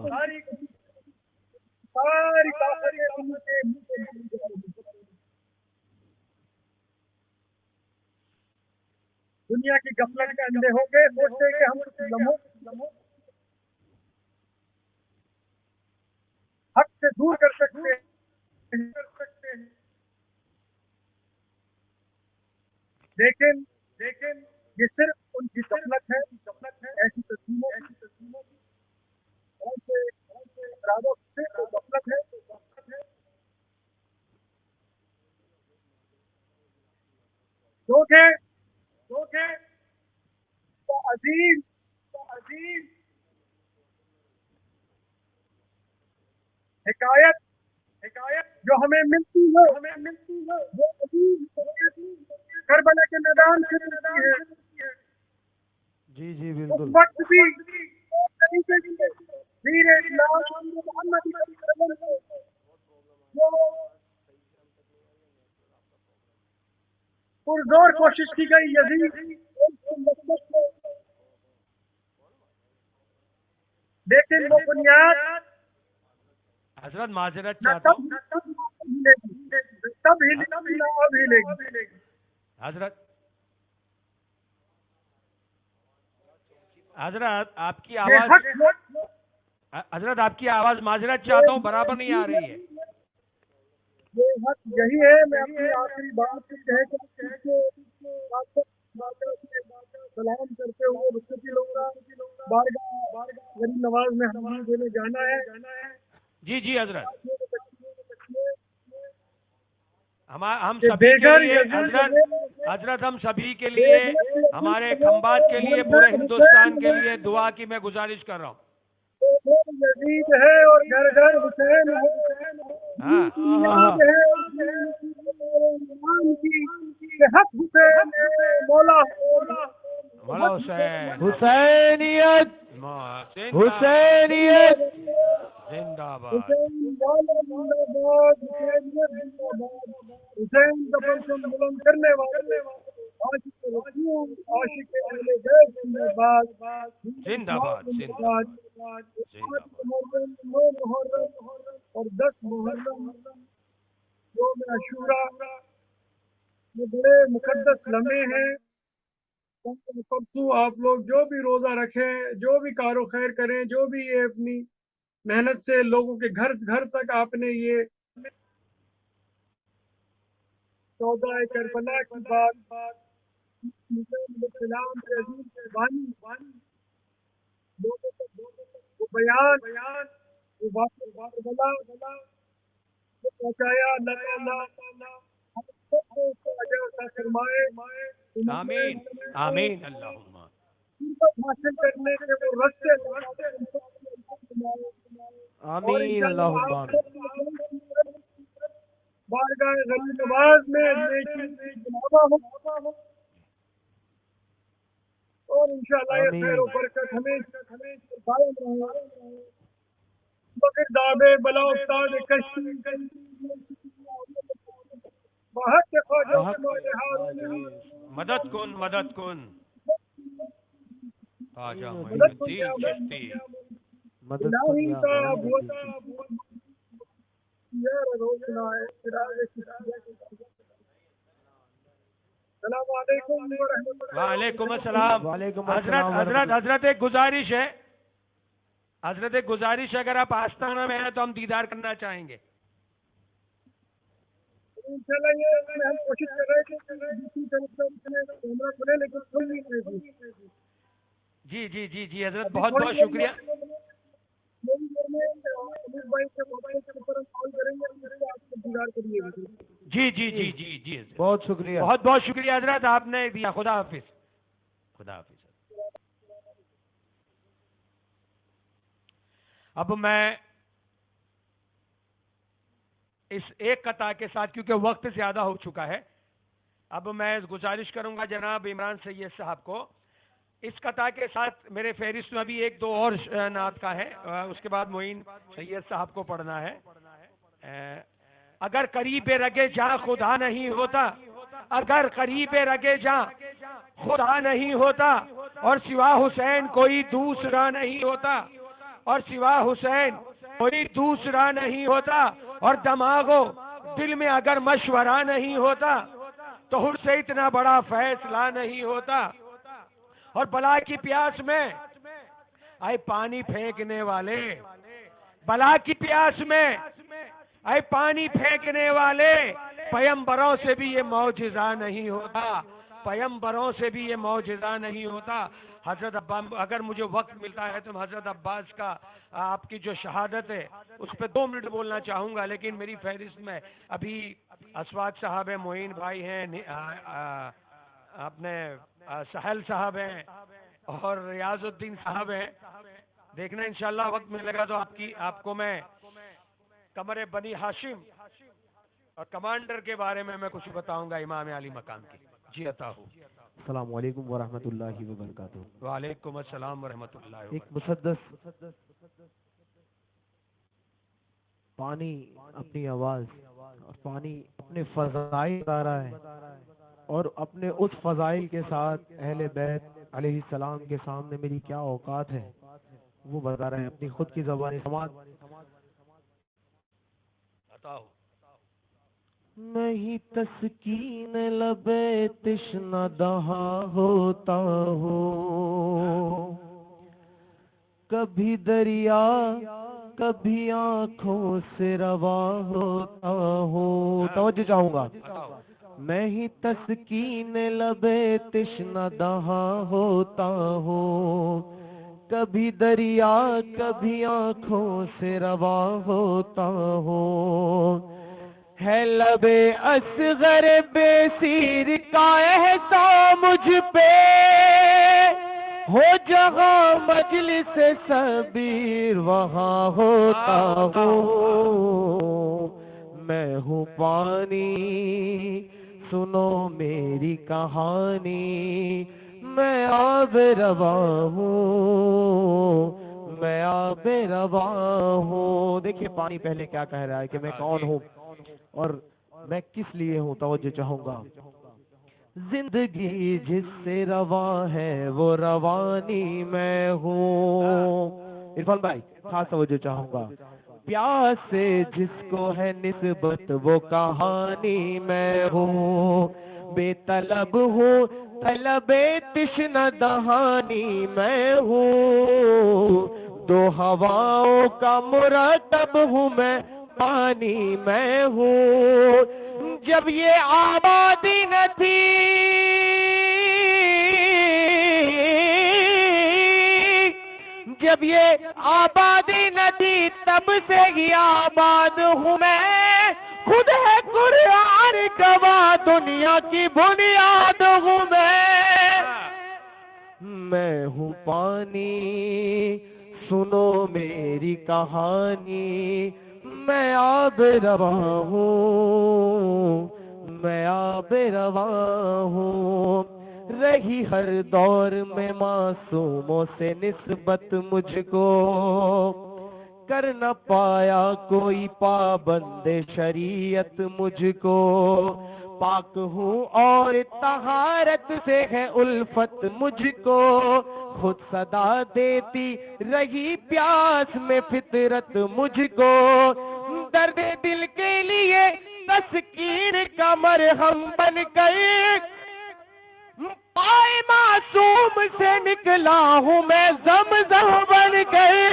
طاقتیں ان کے منہ پہ ڈالی جا رہی ہیں۔ دنیا کی غفلت کے اندھے ہو گئے، سوچتے ہیں کہ ہم کچھ لمحوں حق سے دور کر سکتے ہیں، لیکن یہ صرف ان کی غفلت ہے، ایسی تنظیموں کی، ایسے افراد و سے غفلت ہے۔ لوگ ہیں وہ عظیم حکایت جو ہمیں ملتی ہے، وہ عظیم کربلا کے میدان سے ملتی ہے۔ جی جی اس بالکل وقت بھی طریقے سے دین اسلام محمد صلی اللہ علیہ وسلم کو جو پرزور کوشش کی گئی یزید لیکن وہ بنیاد حضرت معذرت نہ چاہتا ہوں تب ہلے گی نہ اب ہلے گی۔ حضرت آپ کی یہ آواز حق حضرت آپ کی آواز معذرت چاہتا ہوں برابر نہیں آ رہی ہے۔ یہ حق یہی ہے۔ میں اپنی آخری بات کو کہہ کر سلام کرتے ہوئے رخصتی لوں گا، بارگاہ غریب نواز میں حاضری دینے جانا ہے۔ جی جی حضرت، ہم کہ سبھی کے بےگھر لیے یزید حضرت ہم سبھی کے لیے، ہمارے کھمبات کے لیے، پورے ہندوستان کے لیے دعا کی میں گزارش کر رہا ہوں۔ یزید ہے اور گھر گھر حسین ہے، ہاں بنیاد ہے ایمان کی کہ حق حسین ہے، مولا مولا حسین حسینیت حسینیت زندہ باد۔ حسین والا زندہ باد، حسین زندہ باد، حسین کا پرچم بلند کرنے والے عاشق رسول، عاشق اہل بیت زندہ باد، زندہ باد، زندہ باد۔ آج محرم، 9 محرم اور 10 محرم یوم عاشوراء یہ بڑے مقدس لمحے ہیں۔ پرسوں آپ لوگ جو بھی روزہ رکھیں، جو بھی کار و خیر کریں، جو بھی یہ اپنی محنت سے لوگوں کے گھر گھر تک آپ نے یہ 14 کربلا کی بات، حسین علیہ السلام کے عظیم قربانی، لوگوں تک وہ بیان، وہ واقعہ کربلا کو پہنچایا۔ اللہ تعالیٰ ہم سب کو اس کا اجر عطا فرمائے۔ آمین آمین اللہم قربت حاصل کرنے کے وہ رستے اللہ تعالیٰ ہم سب کو عطا فرمائے۔ اور آمین انشاءاللہ اللہم آپ آمین۔ سب کی بارگاہ غریب نواز میں نیکی بناوا ہو، اور انشاءاللہ یہ خیر و برکت ہمیں قائم رہے۔ بغیر دعوے بلا استاد کشتی بحق خواجہ عثمان ہارونی مدد کن خواجہ معین مدد کن الدین یا چشتی مدد الہی کن کا یا بہت معین یار روشنا ہے چراغ چشتیہ کے السلام علیکم ورحمۃ اللہ وعلیکم السلام وعلیکم حضرت السلام حضرت حضرت ایک گزارش ہے اگر آپ آستانہ میں ہیں تو ہم دیدار کرنا چاہیں گے انشاءاللہ یہ اس میں ہم کوشش کر رہے تھے کہ دوسری طرف سے اس میں کیمرہ کھلے لیکن کھل نہیں رہے تھے جی حضرت ابھی بہت تھوڑی بہت دیر شکریہ میں امیر بھائی کے موبائل کے اوپر ہم کال کریں گے اور آپ کو دیدار کریے گا جی حضرت بہت شکریہ بہت شکریہ حضرت آپ نے دیا خدا حافظ اب میں اس ایک قطع کے ساتھ کیونکہ وقت زیادہ ہو چکا ہے اب میں گزارش کروں گا جناب عمران سید صاحب کو اس قطع کے ساتھ میرے فہرست میں ابھی ایک دو اور نعت کا ہے اس کے بعد معین سید صاحب کو پڑھنا ہے اگر قریب رگے جاں خدا نہیں ہوتا اگر قریب رگے جاں خدا نہیں ہوتا اور سوا حسین کوئی دوسرا نہیں ہوتا اور سوا حسین کوئی دوسرا نہیں ہوتا اور دماغو دل میں اگر مشورہ نہیں ہوتا تو حر سے اتنا بڑا فیصلہ نہیں ہوتا اور بلا کی پیاس میں آئے پانی پھینکنے والے بلا کی پیاس میں آئے پانی پھینکنے والے پیمبروں سے بھی یہ معجزہ نہیں ہوتا پیمبروں سے بھی یہ معجزہ نہیں ہوتا حضرت عباس اگر مجھے وقت ملتا ہے تو حضرت عباس کا آپ کی جو شہادت ہے اس پہ 2 منٹ بولنا چاہوں گا لیکن میری فہرست میں ابھی اسواق صاحب ہیں معین بھائی ہیں اپنے سہل صاحب ہیں اور ریاض الدین صاحب ہیں دیکھنا انشاءاللہ وقت ملے گا تو آپ کو میں قمر بنی ہاشم اور کمانڈر کے بارے میں کچھ بتاؤں گا امام علی مقام کی جی عطا ہو السلام علیکم ورحمۃ اللہ وبرکاتہ وعلیکم السلام ورحمۃ اللہ ایک وبرکاتہ مسدس پانی اپنی آواز اور پانی اپنے فضائل بتا رہا ہے اور اپنے اس فضائل کے ساتھ اہل بیت علیہ السلام کے سامنے میری کیا اوقات ہے وہ بتا رہے ہیں اپنی خود کی زبانی سماعت عطا ہو میں ہی تسکین لبے تشنہ دہا ہوتا ہوں کبھی دریا کبھی آنکھوں سے روا ہوتا ہوں توجہ چاہوں گا میں ہی تسکین لبے تشنہ دہا ہوتا ہوں کبھی دریا کبھی آنکھوں سے روا ہوتا ہوں ہے لبے اصغر بے سیر کا احسان مجھ پہ ہو جگہ مجلس صبیر وہاں ہوتا ہوں میں ہوں پانی سنو میری کہانی میں آب روا ہوں میں آب روا ہوں دیکھیے پانی پہلے کیا کہہ رہا ہے کہ میں کون ہوں اور میں کس لیے ہوں توجہ چاہوں گا زندگی جس سے رواں ہے وہ روانی میں ہوں عرفان بھائی خاص توجہ چاہوں گا پیاس سے جس کو ہے نسبت وہ کہانی میں ہوں بے طلب ہوں طلب تشنہ دہانی میں ہوں دو ہواؤں کا مرتب ہوں میں پانی میں ہوں جب یہ آبادی نہ تھی جب یہ آبادی نہ تھی تب سے ہی آباد ہوں میں خود ہے قرآن گواہ دنیا کی بنیاد ہوں میں ہوں پانی سنو میری کہانی میں آب رواں ہوں میں آب رواں ہوں رہی ہر دور میں معصوموں سے نسبت مجھ کو کر نہ پایا کوئی پابند شریعت مجھ کو پاک ہوں اور طہارت سے ہے الفت مجھ کو، خود صدا دیتی رہی پیاس میں فطرت مجھ کو، درد دل کے لیے تسکین کا مرہم بن گئے، پائے معصوم سے نکلا ہوں میں زمزم بن گئے،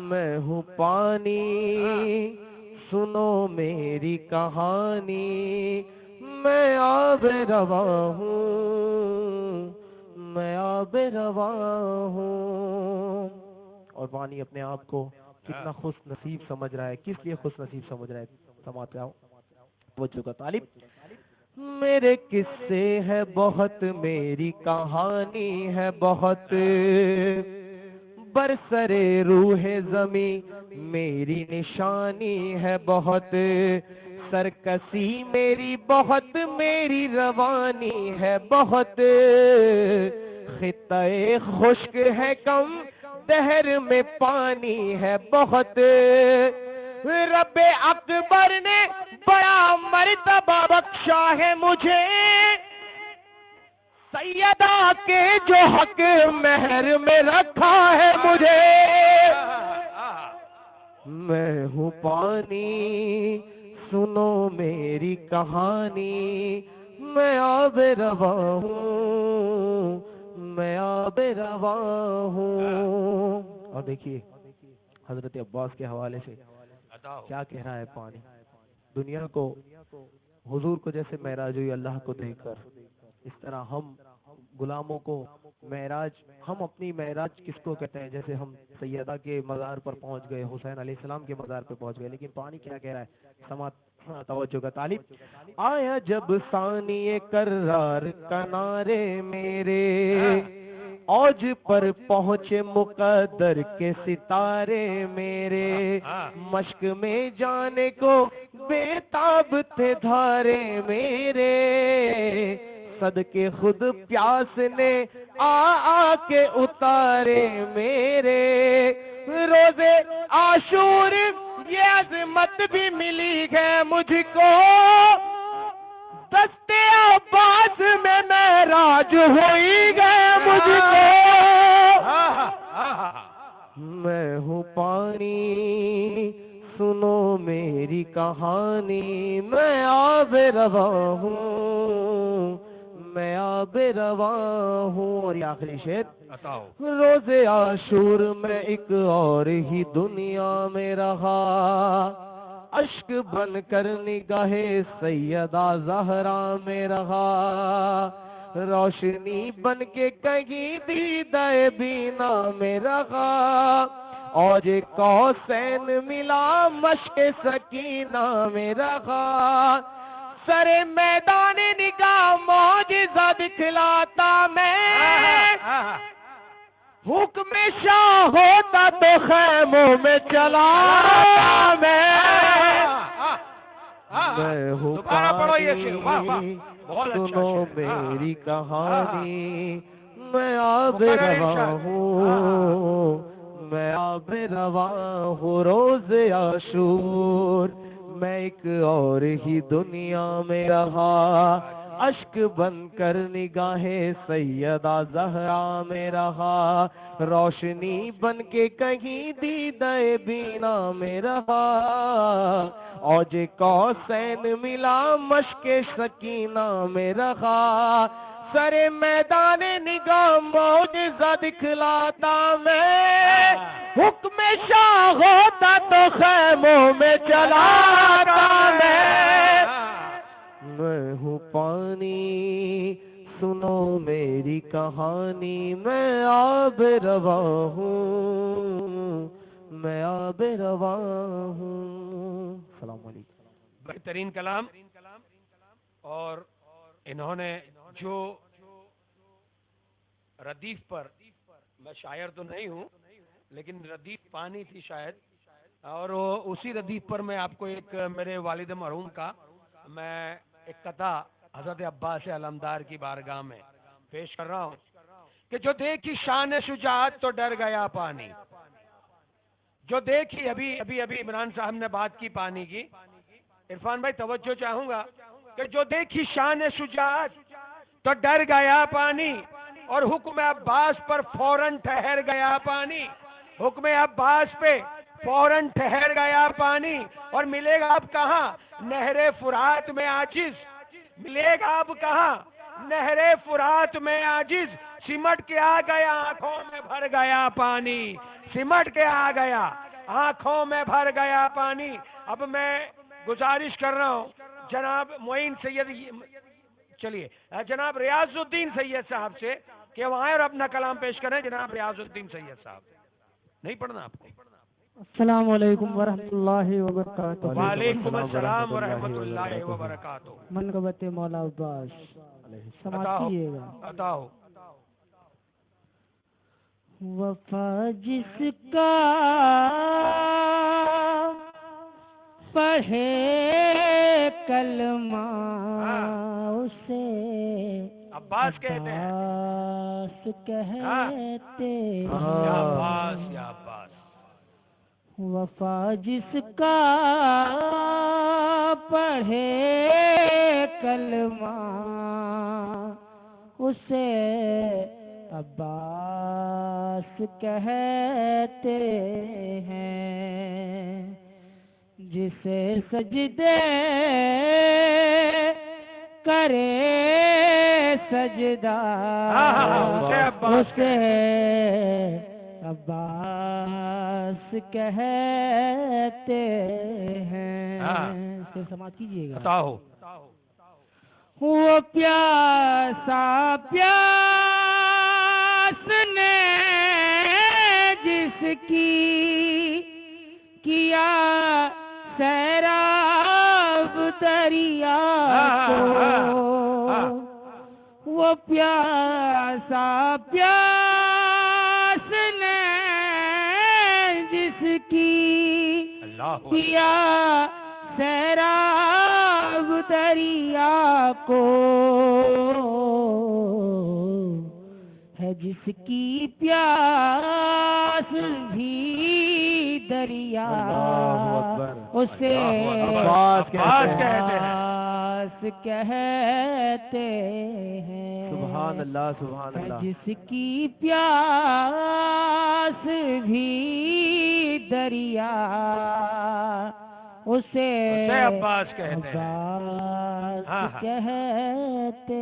میں ہوں پانی سنو میری کہانی، میں آب رواں ہوں، میں آب رواں ہوں۔ اور پانی اپنے آپ کو کتنا خوش نصیب سمجھ رہا ہے، کس لیے خوش نصیب سمجھ رہا ہے، سماعت آؤ توجہ کا طالب۔ میرے قصے ہے بہت، میری کہانی ہے بہت، برسرے روح زمیں میری نشانی ہے بہت، سرکسی میری بہت، میری روانی ہے بہت، خطہ خشک ہے کم، دہر میں پانی ہے بہت، رب اکبر نے بڑا مرتبہ بخشا ہے مجھے، سیدہ کے جو حق مہر میں رکھا ہے مجھے، میں ہوں پانی سنو میری کہانی، میں آب رواں ہوں، میں آب رواں ہوں۔ اور دیکھیے حضرت عباس کے حوالے سے کیا کہہ رہا ہے پانی، دنیا کو حضور کو جیسے معراج ہوئی اللہ کو دیکھ کر، اس طرح ہم غلاموں کو معراج، ہم اپنی معراج کس کو کہتے ہیں، جیسے ہم سیدہ کے مزار پر پہنچ گئے، حسین علیہ السلام کے مزار پر پہنچ گئے، لیکن پانی کیا کہہ رہا ہے، سماعت توجہ کا طالب۔ آیا جب ثانی کرار کنارے میرے، اوج پر پہنچے مقدر کے ستارے میرے، مشق میں جانے کو بے تاب تھے دھارے میرے، صدقے خود پیاس نے آ کے اتارے میرے، روزے عاشور یہ عظمت بھی ملی ہے مجھ کو، دستے عباس میں معراج ہوئی گئے مجھ کو، میں ہوں پانی سنو میری کہانی، میں آب رواں ہوں، میں آب رواں ہوں۔ اور یہ آخری شعر، روز عاشور میں ایک اور ہی دنیا میں رہا، اشک بن کر نگاہ سیدہ زہرا میں رہا، روشنی بن کے کہیں دیدہ بینا میں رہا، اور قوسین ملا مشق سکینہ میں رہا، سر میدان نگاہ معجزہ دکھلاتا میں، حکم شاہ ہوتا تو خیموں میں چلا میں ہوں پانی سنو میری کہانی، میں آب رواں ہوں، میں آب رواں ہوں، روز عاشور میں ایک اور ہی دنیا میں رہا، اشک بن کر نگاہ سیدہ زہرا میں رہا، روشنی بن کے کہیں دیدہ بینا میں رہا، اوج قوسین ملا مشق سکینہ میں رہا، سر میدان نگاہ معجزہ دکھلاتا میں، حکم شاہ ہوتا تو خیموں میں چلاتا میں ہوں پانی سنو میری کہانی، میں آب رواں ہوں، میں آب رواں ہوں۔ السلام علیکم۔ بہترین کلام، اور انہوں نے جو ردیف پر، میں شاعر تو نہیں ہوں لیکن ردیف پانی تھی شاید، اور اسی ردیف پر میں آپ کو ایک میرے والد مرحوم کا میں ایک قطع حضرت عباس علمدار کی بارگاہ میں پیش کر رہا ہوں کہ جو دیکھی شان شجاعت تو ڈر گیا پانی، جو دیکھی ابھی عمران صاحب نے بات کی پانی کی، عرفان بھائی توجہ چاہوں گا کہ جو دیکھی شان شجاعت تو ڈر گیا پانی، اور حکم عباس پر فوراً ٹھہر گیا پانی، حکم عباس پہ فوراً ٹھہر گیا پانی، اور ملے گا اب کہاں نہر فرات میں عاجز، ملے گا اب کہاں نہر فرات میں عاجز، سمٹ کے آ گیا آنکھوں میں بھر گیا پانی، سمٹ کے آ گیا آنکھوں میں بھر گیا پانی۔ اب میں گزارش کر رہا ہوں جناب معین سید، چلیے جناب ریاض الدین سید صاحب سے کہ وہ آئیں اور اپنا کلام پیش کریں۔ جناب ریاض الدین سید صاحب، نہیں پڑھنا آپ کو؟ السلام علیکم ورحمۃ اللہ وبرکاتہ۔ وعلیکم السلام ورحمۃ اللہ وبرکاتہ۔ منقبت مولا عباس سماعت عطا ہو، کیجیے گا۔ عطا ہو۔ وفا جس کا پڑھے کلمہ اسے عباس کہتے ہیں، عباس کہتے یا عباس یا عباس۔ وفا جس کا پڑھے کلمہ اسے عباس کہتے ہیں، جسے سجدے کرے سجدہ اسے عباس کہتے ہیں۔ پھر سماعت کیجیے گا۔ عطا ہو۔ وہ پیاسا پیاس نے جس کی کیا سیراب دریا کو، وہ پیاسا پیاس نے جس کی کیا سیراب دریا کو، ہے جس کی پیاس بھی دریا اسے عباس کہتے ہیں۔ سبحان اللہ سبحان ہے اللہ۔ جس کی پیاس بھی دریا اسے عباس کہتے ہیں۔ عباس کہتے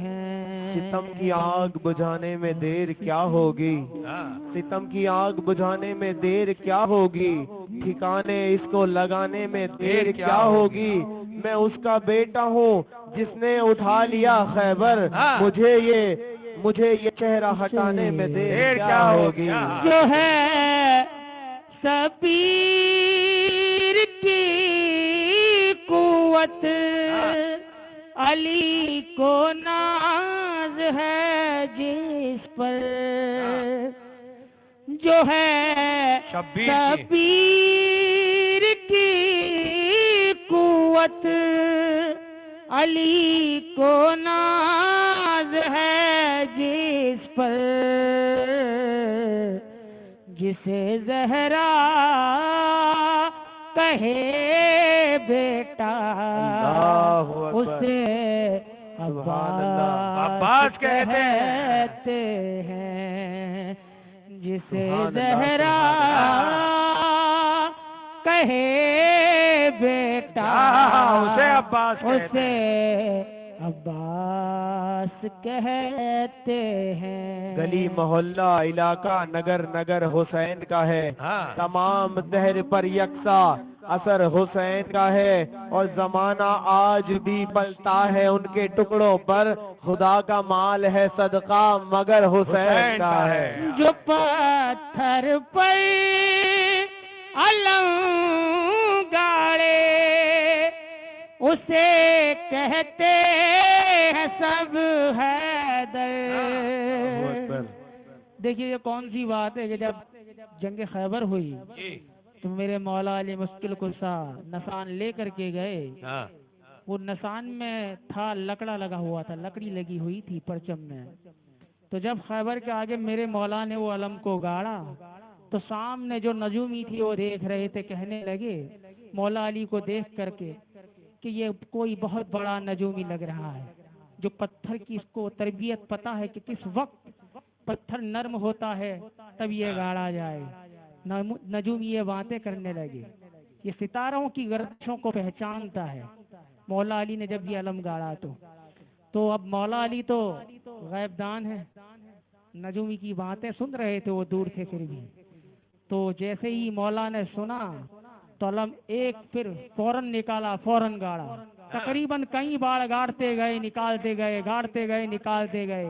ہیں۔ ستم کی آگ بجھانے میں دیر کیا ہوگی، ستم کی آگ بجھانے میں دیر کیا ہوگی، ٹھکانے اس کو لگانے میں دیر کیا ہوگی، میں اس کا بیٹا ہوں جس نے اٹھا لیا خیبر، مجھے یہ چہرہ ہٹانے میں دیر کیا ہوگی۔ جو ہے سبیر کی قوت علی کو ناز ہے جس پر، جو ہے شبیر کی قوت علی کو ناز ہے جس پر، جسے زہرا کہے بیٹا اسے عباس کہتے ہیں، جسے زہرا کہے بیٹا اسے عباس کہتے ہیں۔ گلی محلہ علاقہ نگر نگر حسین کا ہے، تمام دہر پر یکساں اثر حسین کا ہے، اور زمانہ آج بھی پلتا ہے ان کے ٹکڑوں پر، خدا کا مال ہے صدقہ مگر حسین کا ہے۔ جو پتھر پر علم گاڑے اسے کہتے ہیں سب حیدر۔ دیکھیے یہ کون سی بات ہے کہ جب جنگ خیبر ہوئی تو میرے مولا علی مشکل کشا نسان لے کر کے گئے، وہ نسان میں تھا لکڑا لگا ہوا تھا، لکڑی لگی ہوئی تھی پرچم میں، تو جب خیبر کے آگے میرے مولا نے وہ علم کو گاڑا تو سامنے جو نجومی تھی وہ دیکھ رہے تھے، کہنے لگے مولا علی کو دیکھ کر کے کہ یہ کوئی بہت بڑا نجومی لگ رہا ہے، جو پتھر کی اس کو تربیت پتا ہے کہ کس وقت پتھر نرم ہوتا ہے تب یہ گاڑا جائے۔ نجوم یہ باتیں کرنے لگے، یہ ستاروں کی گردشوں کو پہچانتا ہے۔ مولا علی نے جب یہ علم گاڑا تو اب مولا علی تو غیب دان ہے، نجومی کی باتیں سن رہے تھے، وہ دور تھے پھر بھی۔ تو جیسے ہی مولا نے سنا تو علم ایک پھر فوراً نکالا، فوراً گاڑا، تقریباً کئی بار گاڑتے گئے نکالتے گئے، گاڑتے گئے نکالتے گئے،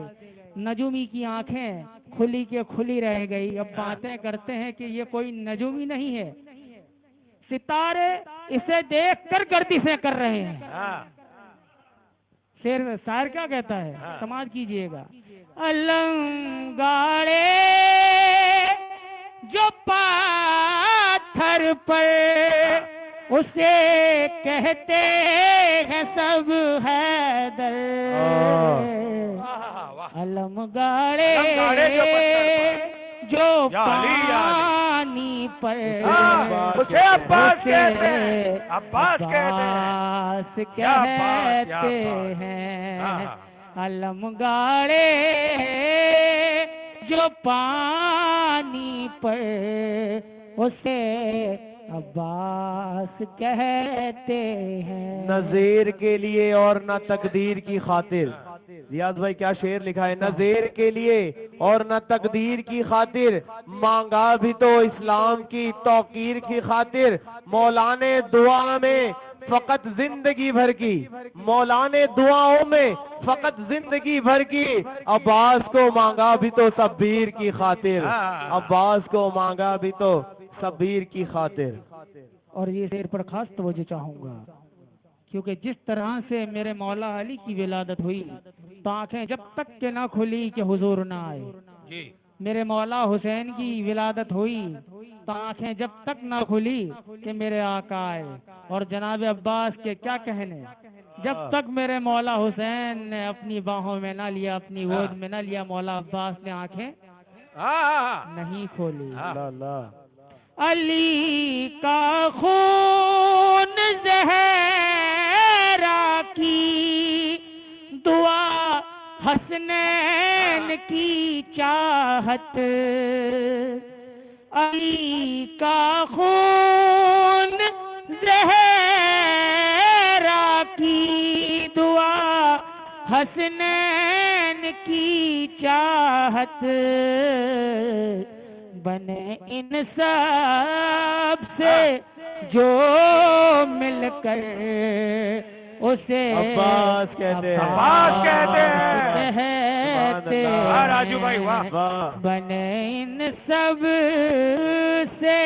نجومی کی آنکھیں کھلی کے کھلی رہ گئی۔ اب باتیں کرتے ہیں کہ یہ کوئی نجومی نہیں ہے، ستارے اسے دیکھ کر گردشیں کر رہے ہیں۔ شاعر کیا کہتا ہے، سماعت کیجئے گا۔ علم گاڑے جو پاتھر پر اسے کہتے ہیں سب حیدر، علم گاڑے جو پانی پر اسے عباس کہتے ہیں، علم گاڑے جو پانی پر اسے عباس کہتے ہیں۔ نہ زیر کے لیے اور نہ تقدیر کی خاطر، ریاض بھائی کیا شعر لکھا ہے، نہ زیر کے لیے اور نہ تقدیر کی خاطر، مانگا بھی تو اسلام کی توقیر کی خاطر، مولا نے دعا میں فقط زندگی بھر کی، مولا نے دعاؤں میں فقط زندگی بھر کی، عباس کو مانگا بھی تو شبیر کی خاطر، عباس کو مانگا بھی تو شبیر کی خاطر۔ اور یہ شعر پر خاص توجہ چاہوں گا، کیونکہ جس طرح سے میرے مولا علی کی ولادت ہوئی تو آنکھیں جب تک کہ نہ کھلی کہ حضور نہ آئے، میرے مولا حسین کی ولادت ہوئی تو آنکھیں جب تک نہ کھلی کہ میرے آقا آئے، اور جناب عباس کے کیا کہنے، جب تک میرے مولا حسین نے اپنی باہوں میں نہ لیا، اپنی گود میں نہ لیا، مولا عباس نے آنکھیں نہیں کھولی۔ علی کا خون زہرا کی دعا، حسنین کی چاہت، علی کا خون زہرا کی دعا، حسنین کی چاہت، بنے ان سب سے جو مل کر اسے عباس کہتے ہیں، راجو بھائی واہ، بنے ان سب سے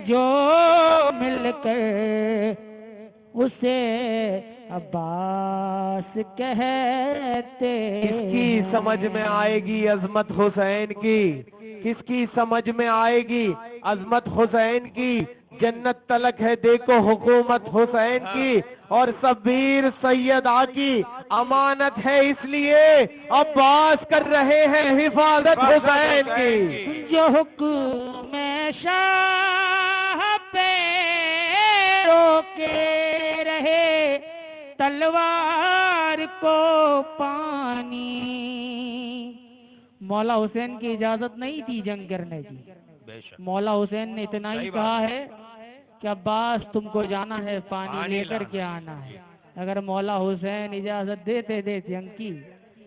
جو مل کر اسے عباس کہتے۔ کس کی سمجھ میں آئے گی عظمت حسین کی، کس کی سمجھ میں آئے گی عظمت حسین کی، جنت تلک ہے دیکھو حکومت حسین کی، اور شبیر سیدہ کی امانت ہے، اس لیے عباس کر رہے ہیں حفاظت حسین کی۔ جو حکم شاہ پہ روکے رہے تلوار کو پانی، مولا حسین کی اجازت نہیں تھی جنگ کرنے کی، مولا حسین نے اتنا ہی کہا ہے کہ عباس تم کو جانا ہے، پانی لے کر کے آنا ہے۔ اگر مولا حسین اجازت دیتے جنگ کی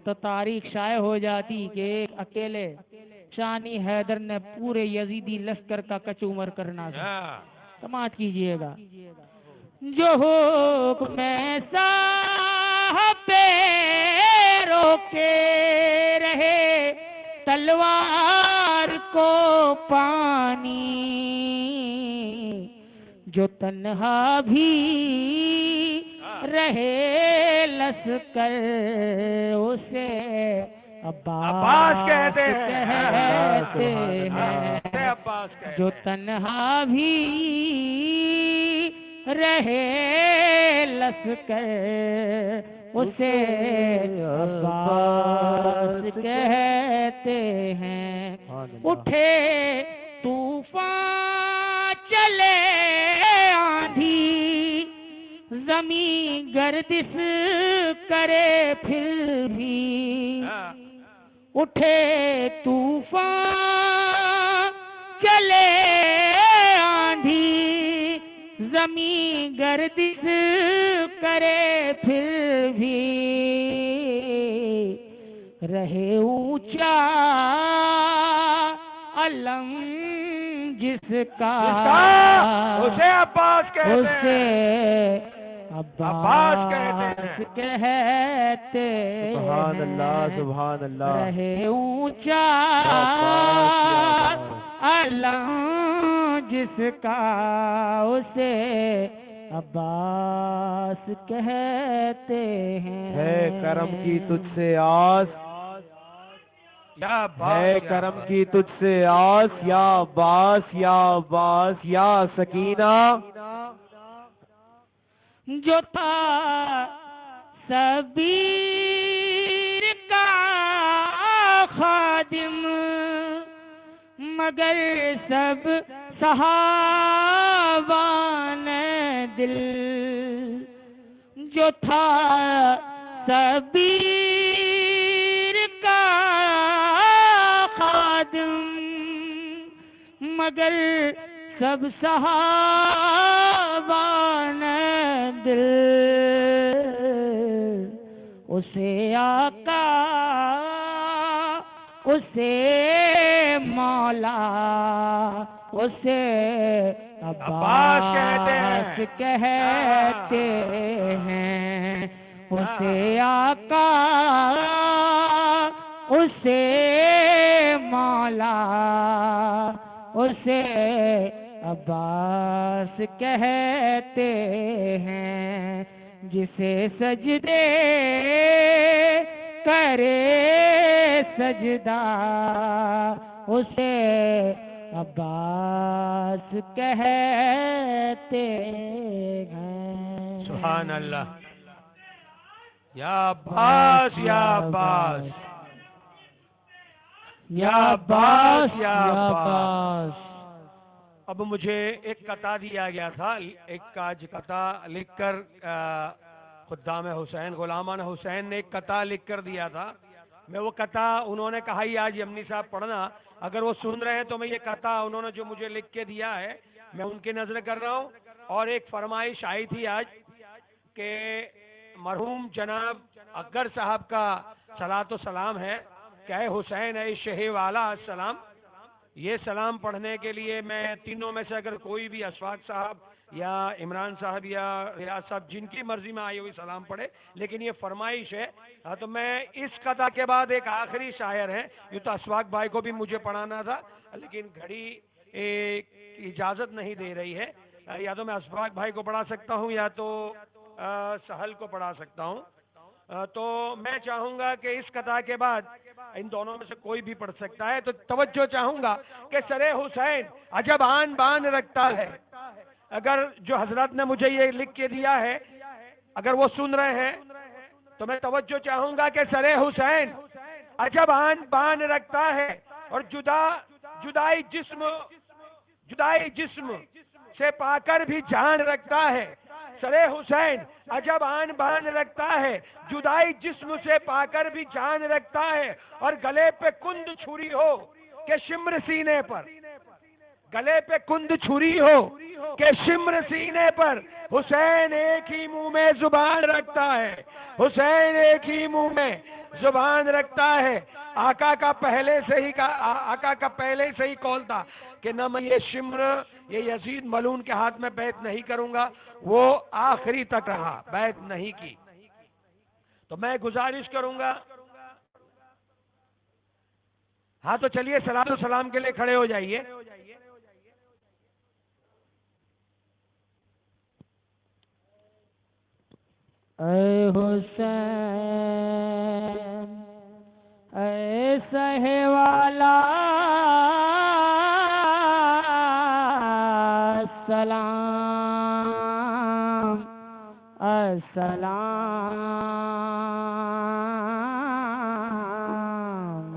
تو تاریخ شائع ہو جاتی کہ ایک اکیلے شانی حیدر نے پورے یزیدی لشکر کا کچومر کرنا تھا۔ سماعت کیجئے گا۔ جو حکم صاحب روکے رہے تلوار کو پانی، جو تنہا بھی رہے لشکر اسے عباس کہتے ہیں، جو تنہا بھی رہے لشکر اسے عباس کہتے ہیں۔ اٹھے طوفان چلے آندھی زمین گردش کرے پھر بھی اٹھے طوفان چلے آندھی زمین گردش کرے پھر بھی رہے اونچا علم جس کا اسے عباس کہتے ہیں، عباس کہتے ہیں۔ سبحان اللہ سبحان اللہ۔ رہے اونچا علم جس کا اسے عباس کہتے ہیں۔ ہے کرم کی تجھ سے آس، ہے کرم کی تجھ سے آس، یا عباس یا عباس یا سکینہ۔ جو تھا شبیر کا خادم مگر سب صحابہ نے دل، جو تھا شبیر کا خادم مگر سب صحابہ نے دل، اسے آقا اسے مولا اسے عباس کہتے ہیں، اسے آقا اسے مولا اسے عباس کہتے ہیں، جسے سجدے کرے سجدہ اسے عباس کہتے ہیں۔ سبحان اللہ، یا عباس یا عباس یا عباس یا عباس۔ اب مجھے ایک قطع دیا گیا تھا، ایک آج قطع لکھ کر خدام حسین غلامان حسین نے ایک قطع لکھ کر دیا تھا، میں وہ قطع انہوں نے کہا ہی آج یمنی صاحب پڑھنا، اگر وہ سن رہے ہیں تو میں یہ قطع انہوں نے جو مجھے لکھ کے دیا ہے میں ان کی نظر کر رہا ہوں۔ اور ایک فرمائش آئی تھی آج کہ مرحوم جناب اکبر صاحب کا صلاۃ و سلام ہے کہ اے حسین اے شہ والا السلام، یہ سلام پڑھنے کے لیے میں تینوں میں سے اگر کوئی بھی اشفاق صاحب یا عمران صاحب یا ریاض صاحب جن کی مرضی میں آئی ہوئی سلام پڑھے، لیکن یہ فرمائش ہے۔ تو میں اس قطع کے بعد ایک آخری شاعر ہے، یہ تو اشفاق بھائی کو بھی مجھے پڑھانا تھا لیکن گھڑی اجازت نہیں دے رہی ہے، یا تو میں اشفاق بھائی کو پڑھا سکتا ہوں یا تو سہل کو پڑھا سکتا ہوں، تو میں چاہوں گا کہ اس قطع کے بعد ان دونوں میں سے کوئی بھی پڑھ سکتا ہے۔ تو توجہ چاہوں گا کہ سر حسین عجب آن بان رکھتا ہے، اگر جو حضرات نے مجھے یہ لکھ کے دیا ہے اگر وہ سن رہے ہیں تو میں توجہ چاہوں گا کہ سر حسین عجب آن بان رکھتا ہے اور جدائی جسم سے پا کر بھی جان رکھتا ہے۔ سر حسین عجب آن بان رکھتا ہے، جدائی جسم سے پا کر بھی جان رکھتا ہے، اور گلے پہ کند چھری ہو کہ شمر سینے پر، گلے پہ کند چھری ہو کہ شمر سینے پر، حسین ایک ہی منہ میں زبان رکھتا ہے، حسین ایک ہی منہ میں زبان رکھتا ہے۔ آقا کا پہلے سے ہی قول تھا کہ نہ میں یہ شمر یہ یزید ملعون کے ہاتھ میں بیعت نہیں کروں گا، وہ آخری تک رہا، بیعت نہیں کی۔ تو میں گزارش کروں گا، ہاں تو چلیے صلاۃ و سلام کے لیے کھڑے ہو جائیے۔ اے حسین اے سہے والا السلام السلام۔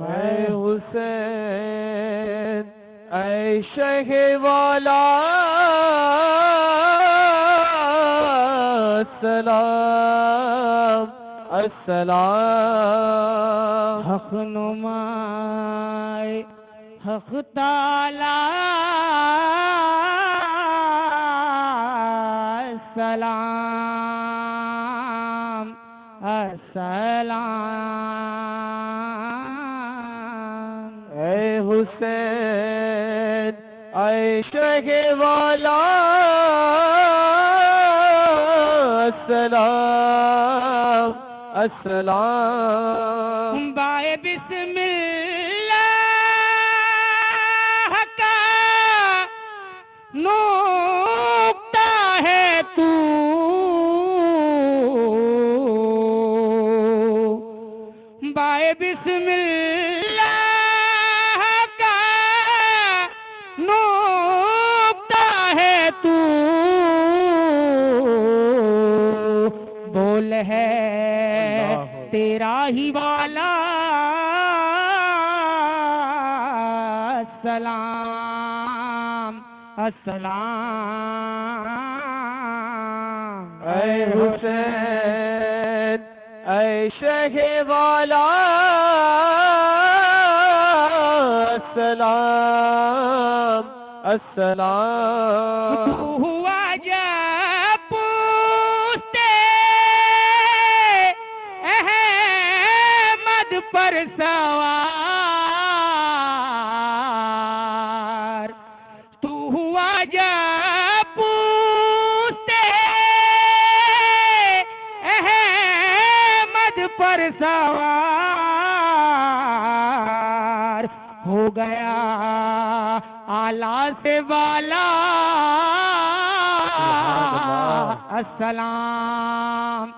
اے حسین اے شہ والا السلام السلام السلام حق نمائے حق تعالی السلام السلام اے حسین اے شہ والا السلام السلام بائے بسم اللہ کا نوکتا ہے تو بائے بسم اللہ کا نوکتا ہے تو بول ہے تیرا ہی والا السلام السلام اے حسین اے شہ والا السلام السلام ہوا جب پوچھتے احمد پر سوار تو ہوا جب پوچھتے احمد پر سوار ہو گیا آلہ سے والا السلام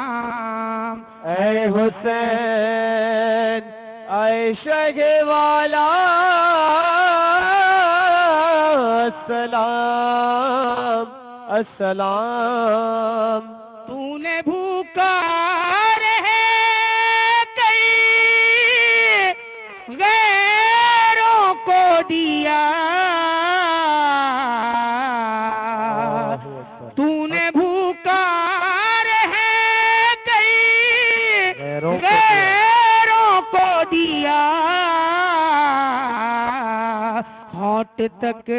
السلام اے حسین اے شہ والا السلام السلام تو نے بھوکا رہے کئی غیروں کو دیا تو نے بھوکا رہے کئی غیروں کو دیا ہونٹ تک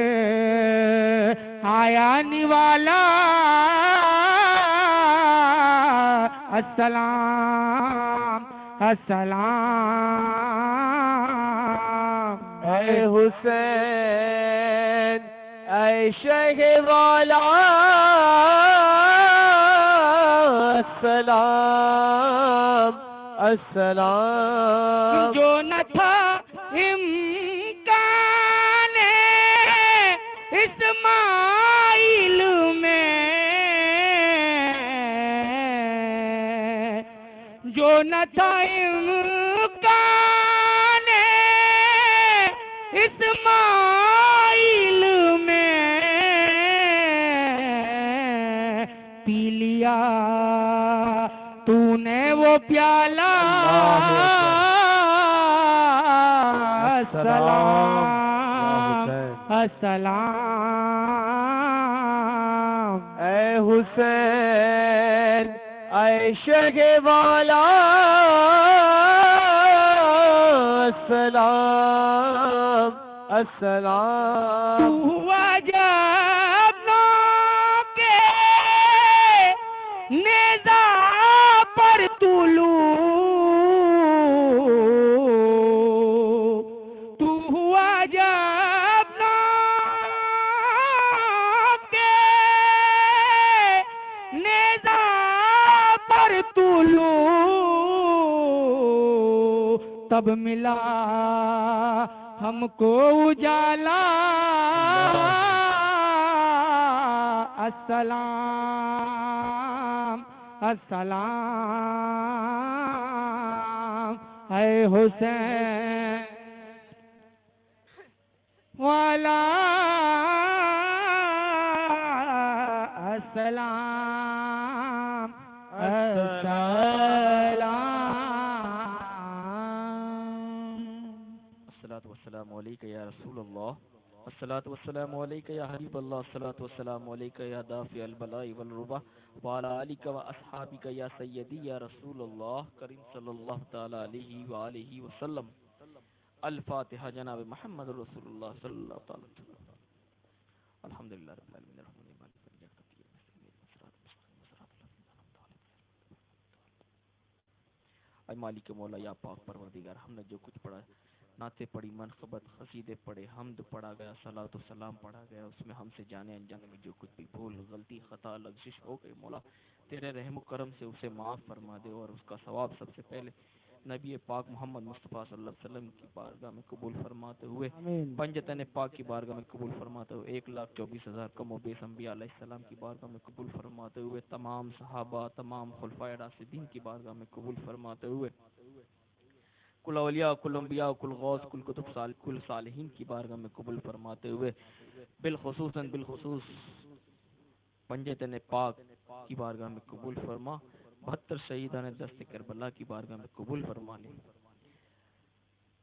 آیا نوالا السلام السلام اے حسین اے شہ والا السلام السلام جو نہ تھا امکان اسماعیل میں جو نہ تھا امکان اسماعیل میں پی لیا تو نے وہ پیالہ السلام السلام اے حسین اے شہ والا السلام السلام ہوا جب نو کے نیزہ پر تو ہوا جب نو کے نیزہ پر تب ملا ہم کو اجالا السلام السلام اے حسین والا السلام الصلاۃ والسلام علیک یا رسول اللہ الصلاة والسلام علیکہ یا حبیب اللہ، الصلاة والسلام علیکہ یا دافع البلاء والربا، وعلی آلک و اصحابک یا سیدی یا رسول اللہ کریم صلی اللہ تعالی علیہ وآلہ وسلم۔ الفاتحہ جناب محمد رسول اللہ صلی اللہ تعالی وسلم۔ الحمدللہ رب العالمین الرحمن الرحیم مالک یوم الدین۔ اے مالک مولا یا پاک پروردگار، ہم نے جو کچھ پڑھا، نعتیں پڑھی، منقبت، قصیدے پڑھے، حمد پڑھا گیا، صلاۃ و سلام پڑھا گیا، اس میں ہم سے جانے انجانے میں جو کچھ بھی بھول، غلطی، خطا، لغزش ہو گئی، مولا تیرے رحم و کرم سے اسے معاف فرما دے، اور اس کا ثواب سب سے پہلے نبی پاک محمد مصطفیٰ صلی اللہ علیہ وسلم کی بارگاہ میں قبول فرماتے ہوئے، پنجتن پاک کی بارگاہ میں قبول فرماتے ہوئے، 1,24,000 کم و بیش انبیاء علیہ السلام کی بارگاہ میں قبول فرماتے ہوئے، تمام صحابہ، تمام خلفائے راشدین کی بارگاہ میں قبول فرماتے ہوئے، کل اولیاء، کل انبیاء، کل غوث، کل کتب کل صالحین کی بارگاہ میں قبول فرماتے ہوئے، بالخصوص پنجتن پاک کی بارگاہ میں قبول فرما، 72 شہیدان دست کربلا کی بارگاہ میں قبول فرما لے۔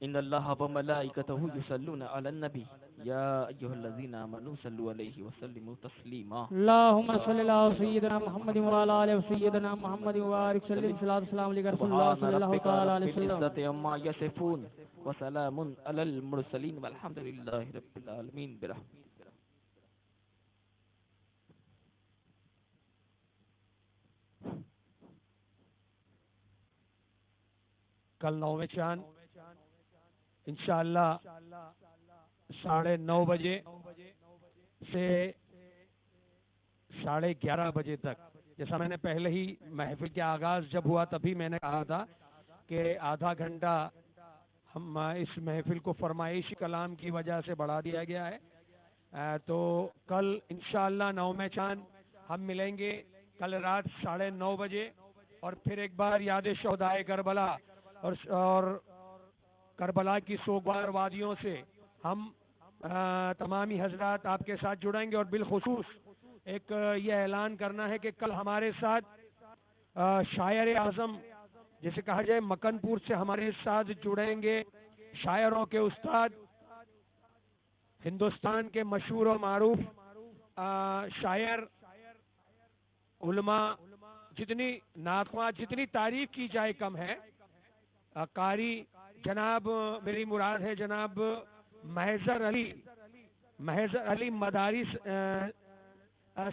ان اللہ و ملائکتہ یصلون علی النبی یا ایھا الذین آمنوا صلوا علیہ وسلموا تسلیما۔ اللهم صل على سيدنا محمد وعلى آله سيدنا محمد وبارك وسلم صلاة والسلام عليك رسول الله صلى الله تعالى عليه وسلم۔ العزت عما یصفون وسلام علی المرسلین والحمد للہ رب العالمین برحمتہ۔ کل 9 چاند انشاءاللہ 9:30 بجے سے 11:30 بجے تک، جیسا میں نے پہلے ہی محفل کے آغاز جب ہوا تبھی میں نے کہا تھا کہ آدھا گھنٹہ ہم اس محفل کو فرمائشی کلام کی وجہ سے بڑھا دیا گیا ہے، تو کل انشاءاللہ 9 چاند ہم ملیں گے کل رات 9:30 بجے، اور پھر ایک بار یاد شہدائے کربلا اور کربلا کی سوگوار وادیوں سے ہم تمامی حضرات آپ کے ساتھ جڑیں گے، اور بالخصوص ایک یہ اعلان کرنا ہے کہ کل ہمارے ساتھ شاعر اعظم، جسے کہا جائے مکن پور سے ہمارے ساتھ جڑیں گے شاعروں کے استاد، ہندوستان کے مشہور و معروف شاعر، علماء، جتنی نعتخواں، جتنی تعریف کی جائے کم ہے، قاری جناب، میری مراد ہے جناب محضر علی مدارس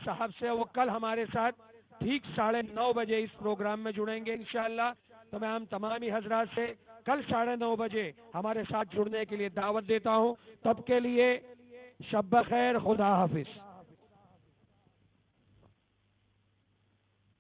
صاحب سے، وہ کل ہمارے ساتھ ٹھیک 9:30 بجے اس پروگرام میں جڑیں گے انشاءاللہ۔ تو میں ہم تمامی حضرات سے کل 9:30 بجے ہمارے ساتھ جڑنے کے لیے دعوت دیتا ہوں۔ تب کے لیے شب بخیر، خدا حافظ۔